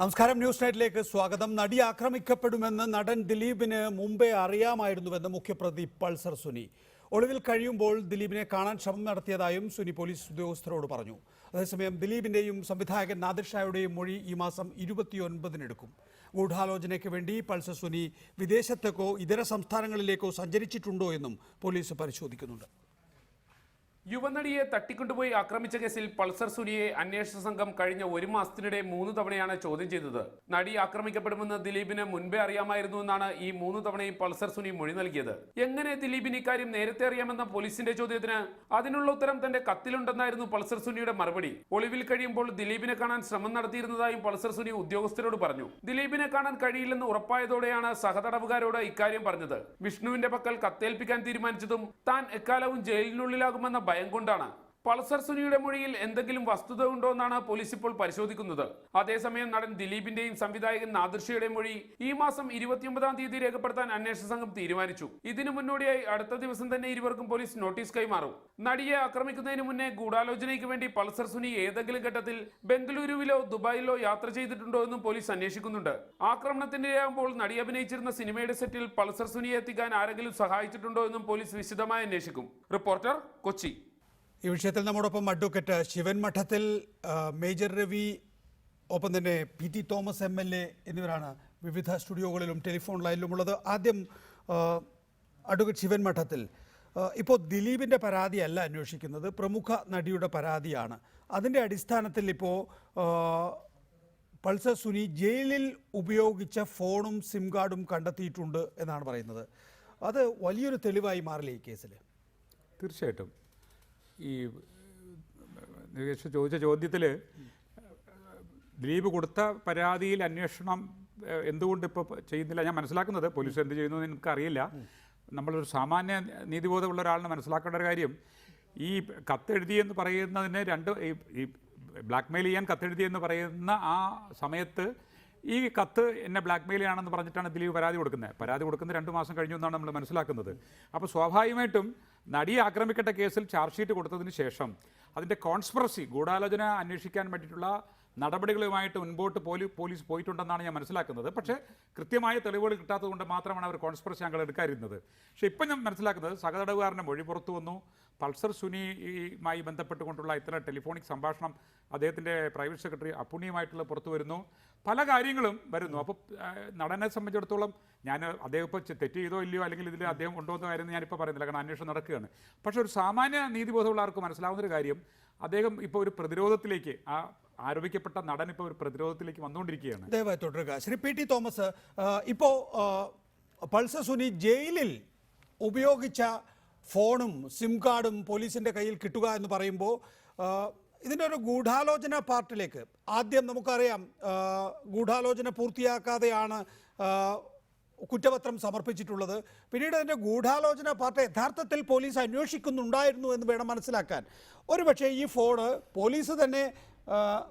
നമസ്കാരം. ന്യൂസ് നൈറ്റിലേക്ക് സ്വാഗതം. നടി ആക്രമിക്കപ്പെടുമെന്ന് നടൻ ദിലീപിന് മുമ്പേ അറിയാമായിരുന്നുവെന്ന് മുഖ്യപ്രതി പൾസർ സുനി. ഒളിവിൽ കഴിയുമ്പോൾ ദിലീപിനെ കാണാൻ ശ്രമം നടത്തിയതായും സുനി പോലീസ് ഉദ്യോഗസ്ഥരോട് പറഞ്ഞു. അതേസമയം ദിലീപിന്റെയും സംവിധായകൻ നാദിർ ഷായുടെയും മൊഴി ഈ മാസം 29-നെടുക്കും. ഗൂഢാലോചനയ്ക്ക് വേണ്ടി പൾസർ സുനി വിദേശത്തേക്കോ ഇതര സംസ്ഥാനങ്ങളിലേക്കോ സഞ്ചരിച്ചിട്ടുണ്ടോ എന്നും പോലീസ് പരിശോധിക്കുന്നുണ്ട്. യുവനടിയെ തട്ടിക്കൊണ്ടുപോയി ആക്രമിച്ച കേസിൽ പൾസർ സുനിയെ അന്വേഷണ സംഘം കഴിഞ്ഞ 1 മാസത്തിനിടെ 3 തവണയാണ് ചോദ്യം ചെയ്തത്. നടി ആക്രമിക്കപ്പെടുമെന്ന് ദിലീപിന് മുൻപേ അറിയാമായിരുന്നുവെന്നാണ് ഈ 3 തവണയും പൾസർ സുനി മൊഴി നൽകിയത്. എങ്ങനെ ദിലീപിന് ഇക്കാര്യം നേരത്തെ അറിയാമെന്ന പോലീസിന്റെ ചോദ്യത്തിന് അതിനുള്ള ഉത്തരം തന്റെ കത്തിലുണ്ടെന്നായിരുന്നു പൾസർ സുനിയുടെ മറുപടി. ഒളിവിൽ കഴിയുമ്പോൾ ദിലീപിനെ കാണാൻ ശ്രമം നടത്തിയിരുന്നതായും പൾസർ സുനി ഉദ്യോഗസ്ഥരോട് പറഞ്ഞു. ദിലീപിനെ കാണാൻ കഴിയില്ലെന്ന് ഉറപ്പായതോടെയാണ് സഹതടവുകാരോട് ഇക്കാര്യം പറഞ്ഞത്. വിഷ്ണുവിന്റെ പക്കൽ കത്തേൽപ്പിക്കാൻ തീരുമാനിച്ചതും താൻ എക്കാലവും ജയിലിനുള്ളിലാകുമെന്ന ഭയം കൊണ്ടാണ്. പൾസർ സുനിയുടെ മൊഴിയിൽ എന്തെങ്കിലും വസ്തുത ഉണ്ടോ എന്നാണ് പോലീസ് ഇപ്പോൾ പരിശോധിക്കുന്നത്. അതേസമയം നടൻ ദിലീപിന്റെയും സംവിധായകൻ നാദിർ ഷായുടെയും മൊഴി ഈ മാസം 29-ാം തീയതി രേഖപ്പെടുത്താൻ അന്വേഷണ സംഘം തീരുമാനിച്ചു. ഇതിനു മുന്നോടിയായി അടുത്ത ദിവസം തന്നെ ഇരുവർക്കും പോലീസ് നോട്ടീസ് കൈമാറും. നടിയെ ആക്രമിക്കുന്നതിന് മുന്നേ ഗൂഢാലോചനയ്ക്ക് വേണ്ടി പൾസർ സുനി ഏതെങ്കിലും ഘട്ടത്തിൽ ബംഗളൂരുവിലോ ദുബായിലോ യാത്ര ചെയ്തിട്ടുണ്ടോ എന്നും പോലീസ് അന്വേഷിക്കുന്നുണ്ട്. ആക്രമണത്തിനിരയാകുമ്പോൾ നടി അഭിനയിച്ചിരുന്ന സിനിമയുടെ സെറ്റിൽ പൾസർ സുനിയെ എത്തിക്കാൻ ആരെങ്കിലും സഹായിച്ചിട്ടുണ്ടോ എന്നും പോലീസ് വിശദമായി അന്വേഷിക്കും. റിപ്പോർട്ടർ, കൊച്ചി. ഈ വിഷയത്തിൽ നമ്മോടൊപ്പം അഡ്വക്കേറ്റ് ശിവൻ മഠത്തിൽ, മേജർ രവി, ഒപ്പം തന്നെ PT തോമസ് MLA എന്നിവരാണ് വിവിധ സ്റ്റുഡിയോകളിലും ടെലിഫോൺ ലൈനിലുമുള്ളത്. ആദ്യം അഡ്വക്കേറ്റ് ശിവൻ മഠത്തിൽ, ഇപ്പോൾ ദിലീപിൻ്റെ പരാതിയല്ല അന്വേഷിക്കുന്നത്, പ്രമുഖ നടിയുടെ പരാതിയാണ്. അതിൻ്റെ അടിസ്ഥാനത്തിൽ ഇപ്പോൾ പൾസർ സുനി ജയിലിൽ ഉപയോഗിച്ച ഫോണും സിം കാർഡും കണ്ടെത്തിയിട്ടുണ്ട് എന്നാണ് പറയുന്നത്. അത് വലിയൊരു തെളിവായി മാറില്ല ഈ കേസിൽ? തീർച്ചയായിട്ടും. ഈ നികേഷ് ചോദിച്ച ചോദ്യത്തിൽ ദിലീപ് കൊടുത്ത പരാതിയിൽ അന്വേഷണം എന്തുകൊണ്ട് ഇപ്പോൾ ചെയ്യുന്നില്ല? ഞാൻ മനസ്സിലാക്കുന്നത് പോലീസ് എന്ത് ചെയ്യുന്നു എന്ന് എനിക്കറിയില്ല. നമ്മളൊരു സാമാന്യ നീതിബോധമുള്ള ഒരാളിന് മനസ്സിലാക്കേണ്ട ഒരു കാര്യം, ഈ കത്തെഴുതിയെന്ന് പറയുന്നതിന് ഈ ബ്ലാക്ക് മെയിൽ ചെയ്യാൻ കത്തെഴുതിയെന്ന് പറയുന്ന ആ സമയത്ത് ഈ കത്ത് എന്നെ ബ്ലാക്ക് മെയിൽ ചെയ്യാണെന്ന് പറഞ്ഞിട്ടാണ് ദിലീപ് പരാതി കൊടുക്കുന്നത്. പരാതി കൊടുക്കുന്നത് 2 മാസം കഴിഞ്ഞു എന്നാണ് നമ്മൾ മനസ്സിലാക്കുന്നത്. അപ്പോൾ സ്വാഭാവികമായിട്ടും നടിയെ ആക്രമിക്കട്ട കേസിൽ ചാർജ് ഷീറ്റ് കൊടുത്തതിന് ശേഷം അതിൻ്റെ കോൺസ്പിറസി, ഗൂഢാലോചന അന്വേഷിക്കാൻ വേണ്ടിയിട്ടുള്ള നടപടികളുമായിട്ട് മുൻപോട്ട് പോലീസ് പോയിട്ടുണ്ടെന്നാണ് ഞാൻ മനസ്സിലാക്കുന്നത്. പക്ഷേ കൃത്യമായ തെളിവുകൾ കിട്ടാത്തത് കൊണ്ട് മാത്രമാണ് അവർ കോൺസ്പിറസി ഞങ്ങൾ എടുക്കാതിരുന്നത്. പക്ഷേ ഇപ്പം ഞാൻ മനസ്സിലാക്കുന്നത് സഹതടവുകാരൻ്റെ മൊഴി പുറത്തു വന്നു. പൾസർ സുനിയുമായി ബന്ധപ്പെട്ടുകൊണ്ടുള്ള ഇത്തരം ടെലിഫോണിക് സംഭാഷണം അദ്ദേഹത്തിൻ്റെ പ്രൈവറ്റ് സെക്രട്ടറി അപ്പുണ്ണിയുമായിട്ടുള്ള പുറത്തു വരുന്നു. പല കാര്യങ്ങളും വരുന്നു. അപ്പോൾ നടനെ സംബന്ധിച്ചിടത്തോളം ഞാൻ അദ്ദേഹം ഇപ്പോൾ തെറ്റ് ചെയ്തോ ഇല്ലയോ അല്ലെങ്കിൽ ഇതിൽ അദ്ദേഹം ഉണ്ടോ എന്ന കാര്യം ഞാനിപ്പോൾ പറയുന്നില്ല, കാരണം അന്വേഷണം നടക്കുകയാണ്. പക്ഷേ ഒരു സാമാന്യ നീതിബോധമുള്ളവർക്ക് മനസ്സിലാവുന്നൊരു കാര്യം, അദ്ദേഹം ഇപ്പോൾ ഒരു പ്രതിരോധത്തിലേക്ക്, ആ ആരോപിക്കപ്പെട്ട നടൻ ഇപ്പോൾ ഒരു പ്രതിരോധത്തിലേക്ക് വന്നുകൊണ്ടിരിക്കുകയാണ്. ദയവായി തുടരുക. ശ്രീ PT തോമസ്, ഇപ്പോൾ പൾസർ സുനി ജയിലിൽ ഉപയോഗിച്ച ഫോണും സിം കാർഡും പോലീസിൻ്റെ കയ്യിൽ കിട്ടുക എന്ന് പറയുമ്പോൾ ഇതിൻ്റെ ഒരു ഗൂഢാലോചന പാർട്ടിലേക്ക്, ആദ്യം നമുക്കറിയാം ഗൂഢാലോചന പൂർത്തിയാക്കാതെയാണ് കുറ്റപത്രം സമർപ്പിച്ചിട്ടുള്ളത്. പിന്നീട് അതിൻ്റെ ഗൂഢാലോചന പാർട്ടി യഥാർത്ഥത്തിൽ പോലീസ് അന്വേഷിക്കുന്നുണ്ടായിരുന്നു എന്ന് വേണം മനസ്സിലാക്കാൻ. ഒരുപക്ഷെ ഈ ഫോണ് പോലീസ് തന്നെ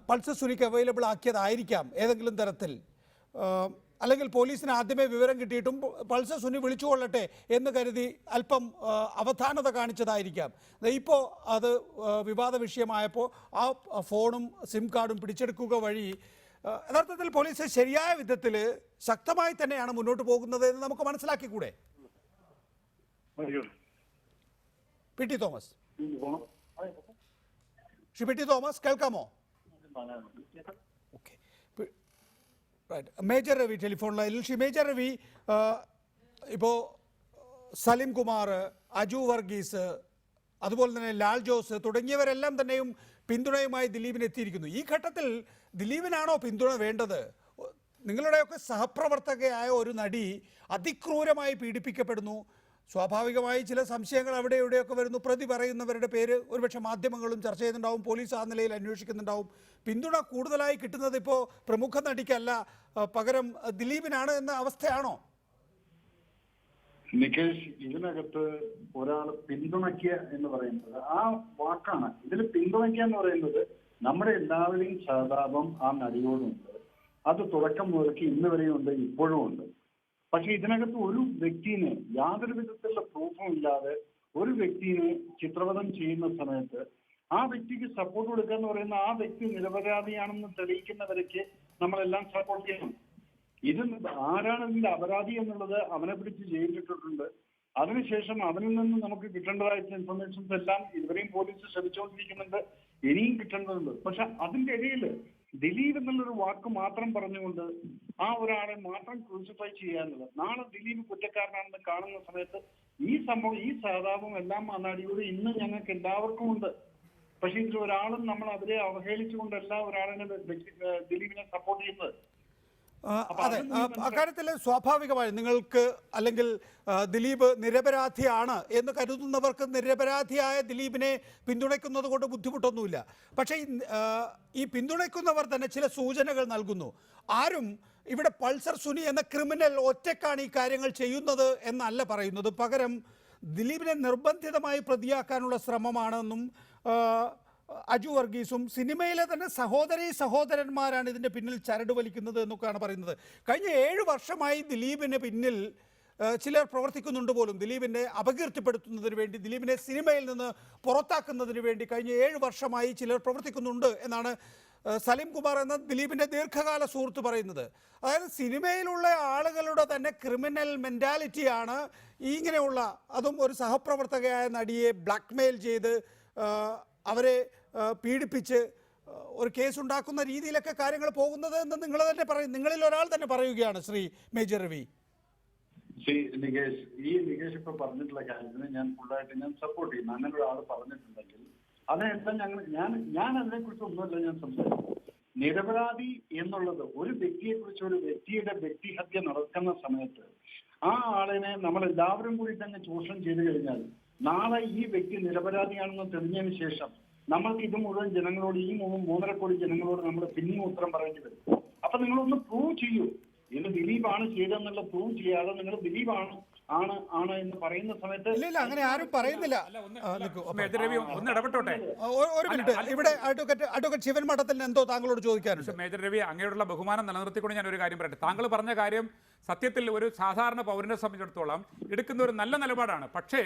പൾസർ സുനിക്ക് അവൈലബിൾ ആക്കിയതായിരിക്കാം ഏതെങ്കിലും തരത്തിൽ, അല്ലെങ്കിൽ പോലീസിന് ആദ്യമേ വിവരം കിട്ടിയിട്ടും പൾസർ സുനി വിളിച്ചുകൊള്ളട്ടെ എന്ന് കരുതി അല്പം അവധാനത കാണിച്ചതായിരിക്കാം. ഇപ്പോൾ അത് വിവാദ വിഷയമായപ്പോൾ ആ ഫോണും സിം കാർഡും പിടിച്ചെടുക്കുക വഴി യഥാർത്ഥത്തിൽ പോലീസ് ശരിയായ വിധത്തിൽ ശക്തമായി തന്നെയാണ് മുന്നോട്ട് പോകുന്നത് എന്ന് നമുക്ക് മനസ്സിലാക്കിക്കൂടെ? PT Thomas, Shri PT Thomas കേൾക്കാമോ? ഓക്കെ, മേജർ രവി ടെലിഫോൺ ലൈനിൽ. ശ്രീ മേജർ രവി, ഇപ്പോൾ സലിം കുമാർ, അജു വർഗീസ്, അതുപോലെ തന്നെ ലാൽ ജോസ് തുടങ്ങിയവരെല്ലാം തന്നെയും പിന്തുണയുമായി ദിലീപിന് എത്തിയിരിക്കുന്നു. ഈ ഘട്ടത്തിൽ ദിലീപിനാണോ പിന്തുണ വേണ്ടത്? നിങ്ങളുടെയൊക്കെ സഹപ്രവർത്തകയായ ഒരു നടി അതിക്രൂരമായി പീഡിപ്പിക്കപ്പെടുന്നു. സ്വാഭാവികമായി ചില സംശയങ്ങൾ അവിടെ ഇവിടെയൊക്കെ വരുന്നു. പ്രതി പറയുന്നവരുടെ പേര് ഒരുപക്ഷെ മാധ്യമങ്ങളും ചർച്ച ചെയ്യുന്നുണ്ടാവും, പോലീസ് ആ നിലയിൽ അന്വേഷിക്കുന്നുണ്ടാവും. പിന്തുണ കൂടുതലായി കിട്ടുന്നത് ഇപ്പോൾ പ്രമുഖ നടിക്കല്ല, പകരം ദിലീപിനാണ് എന്ന അവസ്ഥയാണോ? നികേഷ്, ഇതിനകത്ത് ഒരാൾ പിന്തുണയ്ക്കുക എന്ന് പറയുന്നത് ആ വാക്കാണ്. ഇതിൽ പിന്തുണയ്ക്കുക എന്ന് പറയുന്നത് നമ്മുടെ എല്ലാവരെയും സഹതാപം ആ നടിയോടുണ്ട്. അത് തുടക്കം മുതൽക്ക് ഇന്ന് വരെയും ഉണ്ട്, ഇപ്പോഴും ഉണ്ട്. പക്ഷെ ഇതിനകത്ത് ഒരു വ്യക്തിനെ യാതൊരു വിധത്തിലുള്ള പ്രൂഫും ഇല്ലാതെ ഒരു വ്യക്തിനെ ചിത്രവധം ചെയ്യുന്ന സമയത്ത് ആ വ്യക്തിക്ക് സപ്പോർട്ട് കൊടുക്കുക എന്ന് പറയുന്ന ആ വ്യക്തി നിരപരാധിയാണെന്ന് തെളിയിക്കുന്നവരേക്ക് നമ്മളെല്ലാം സപ്പോർട്ട് ചെയ്യണം. ഇത് ആരാണ് ഇതിന്റെ അപരാധി എന്നുള്ളത് അവനെ പിടിച്ച് ജയിലിട്ടിട്ടുണ്ട്. അതിനുശേഷം അവനിൽ നിന്ന് നമുക്ക് കിട്ടേണ്ടതായിട്ടുള്ള ഇൻഫർമേഷൻസ് എല്ലാം ഇതുവരെയും പോലീസ് ശ്രമിച്ചുകൊണ്ടിരിക്കുന്നുണ്ട്, ഇനിയും കിട്ടേണ്ടതുണ്ട്. പക്ഷെ അതിന്റെ ഇടയിൽ ദിലീപ് എന്നുള്ളൊരു വാക്ക് മാത്രം പറഞ്ഞുകൊണ്ട് ആ ഒരാളെ മാത്രം ക്രൂസിഫൈ ചെയ്യാനുള്ളത്, നാളെ ദിലീപ് കുറ്റക്കാരനാണെന്ന് കാണുന്ന സമയത്ത് ഈ സംഭവം, ഈ സഹതാപം എല്ലാം ആ നടിയോട് ഇന്ന് ഞങ്ങൾക്ക് എല്ലാവർക്കും ഉണ്ട്. പക്ഷെ ഇതിൽ ഒരാളും നമ്മൾ അവരെ അവഹേളിച്ചുകൊണ്ടല്ല ഒരാളിനെ ദിലീപിനെ സപ്പോർട്ട് ചെയ്യുന്നത്. അതെ, അക്കാര്യത്തിൽ സ്വാഭാവികമായി നിങ്ങൾക്ക് അല്ലെങ്കിൽ ദിലീപ് നിരപരാധിയാണ് എന്ന് കരുതുന്നവർക്ക് നിരപരാധിയായ ദിലീപിനെ പിന്തുണയ്ക്കുന്നത് കൊണ്ട് ബുദ്ധിമുട്ടൊന്നുമില്ല. പക്ഷേ ഈ പിന്തുണയ്ക്കുന്നവർ തന്നെ ചില സൂചനകൾ നൽകുന്നു. ആരും ഇവിടെ പൾസർ സുനി എന്ന ക്രിമിനൽ ഒറ്റക്കാണ് ഈ കാര്യങ്ങൾ ചെയ്യുന്നത് എന്നല്ല പറയുന്നത്. പകരം ദിലീപിനെ നിർബന്ധിതമായി പ്രതിയാക്കാനുള്ള ശ്രമമാണെന്നും അജു വർഗീസും സിനിമയിലെ തന്നെ സഹോദരന്മാരാണ് ഇതിൻ്റെ പിന്നിൽ ചരട് വലിക്കുന്നത് എന്നൊക്കെയാണ് പറയുന്നത്. കഴിഞ്ഞ 7 വർഷമായി ദിലീപിന് പിന്നിൽ ചിലർ പ്രവർത്തിക്കുന്നുണ്ട് പോലും. ദിലീപിനെ അപകീർത്തിപ്പെടുത്തുന്നതിന് വേണ്ടി, ദിലീപിനെ സിനിമയിൽ നിന്ന് പുറത്താക്കുന്നതിന് വേണ്ടി കഴിഞ്ഞ 7 വർഷമായി ചിലർ പ്രവർത്തിക്കുന്നുണ്ട് എന്നാണ് സലീം കുമാർ എന്ന ദിലീപിൻ്റെ ദീർഘകാല സുഹൃത്ത് പറയുന്നത്. അതായത് സിനിമയിലുള്ള ആളുകളുടെ തന്നെ ക്രിമിനൽ മെൻറ്റാലിറ്റിയാണ് ഇങ്ങനെയുള്ള, അതും ഒരു സഹപ്രവർത്തകയായ നടിയെ ബ്ലാക്ക്മെയിൽ ചെയ്ത് അവരെ പീഡിപ്പിച്ച് ഒരു കേസുണ്ടാക്കുന്ന രീതിയിലൊക്കെ കാര്യങ്ങൾ പോകുന്നത് എന്ന് നിങ്ങൾ തന്നെ പറയും, നിങ്ങളിൽ ഒരാൾ തന്നെ പറയുകയാണ് ശ്രീ മേജർ രവി. ശ്രീ നികേഷ്, ഈ നികേഷ് ഇപ്പൊ പറഞ്ഞിട്ടുള്ള കാര്യത്തിന് ഞാൻ ഫുള്ളായിട്ട് ഞാൻ സപ്പോർട്ട് ചെയ്യുന്നു. അങ്ങനെ ഒരാൾ പറഞ്ഞിട്ടുണ്ടെങ്കിൽ അതെല്ലാം ഞാൻ അതിനെക്കുറിച്ച് ഒന്നുമല്ല ഞാൻ സംസാരിക്കുന്നത്. നിരപരാധി എന്നുള്ളത് ഒരു വ്യക്തിയെ കുറിച്ച്, ഒരു വ്യക്തിയുടെ വ്യക്തിഹത്യ നടക്കുന്ന സമയത്ത് ആ ആളിനെ നമ്മൾ എല്ലാവരും കൂടി തന്നെ ചൂഷണം ചെയ്തു കഴിഞ്ഞാൽ നാളെ ഈ വ്യക്തി നിരപരാധിയാണെന്ന് തെളിഞ്ഞതിന് ശേഷം നമ്മൾക്ക് ഇത് മുഴുവൻ ജനങ്ങളോട്, ഈ 3.5 കോടി ജനങ്ങളോട് നമ്മൾ പിന്നെയും ഉത്തരം പറയേണ്ടി വരും. അപ്പൊ നിങ്ങളൊന്ന് പ്രൂവ് ചെയ്യൂ, ഇത് ദിലീപാണ് ചെയ്തതെന്നുള്ള പ്രൂവ് ചെയ്യാതെ നിങ്ങൾ ദിലീപാണ് ആണ് എന്ന് പറയുന്ന സമയത്ത് ഇല്ല, അങ്ങനെ ആരും പറയുന്നില്ല. ഒന്ന് ഇടപെട്ടോട്ടെ ഒരു മിനിറ്റ്, ഇവിടെ അഡ്വക്കേറ്റ് ശിവൻ മഠത്തിൽ എന്തോ താങ്കളോട് ചോദിക്കാനുണ്ട്. മേജർ രവി, അങ്ങയോടുള്ള ബഹുമാനം നിലനിർത്തിക്കൊണ്ട് ഞാൻ ഒരു കാര്യം പറയട്ടെ. താങ്കൾ പറഞ്ഞ കാര്യം സത്യത്തിൽ ഒരു സാധാരണ പൗരനെ സംബന്ധിച്ചിടത്തോളം എടുക്കുന്ന ഒരു നല്ല നിലപാടാണ്. പക്ഷേ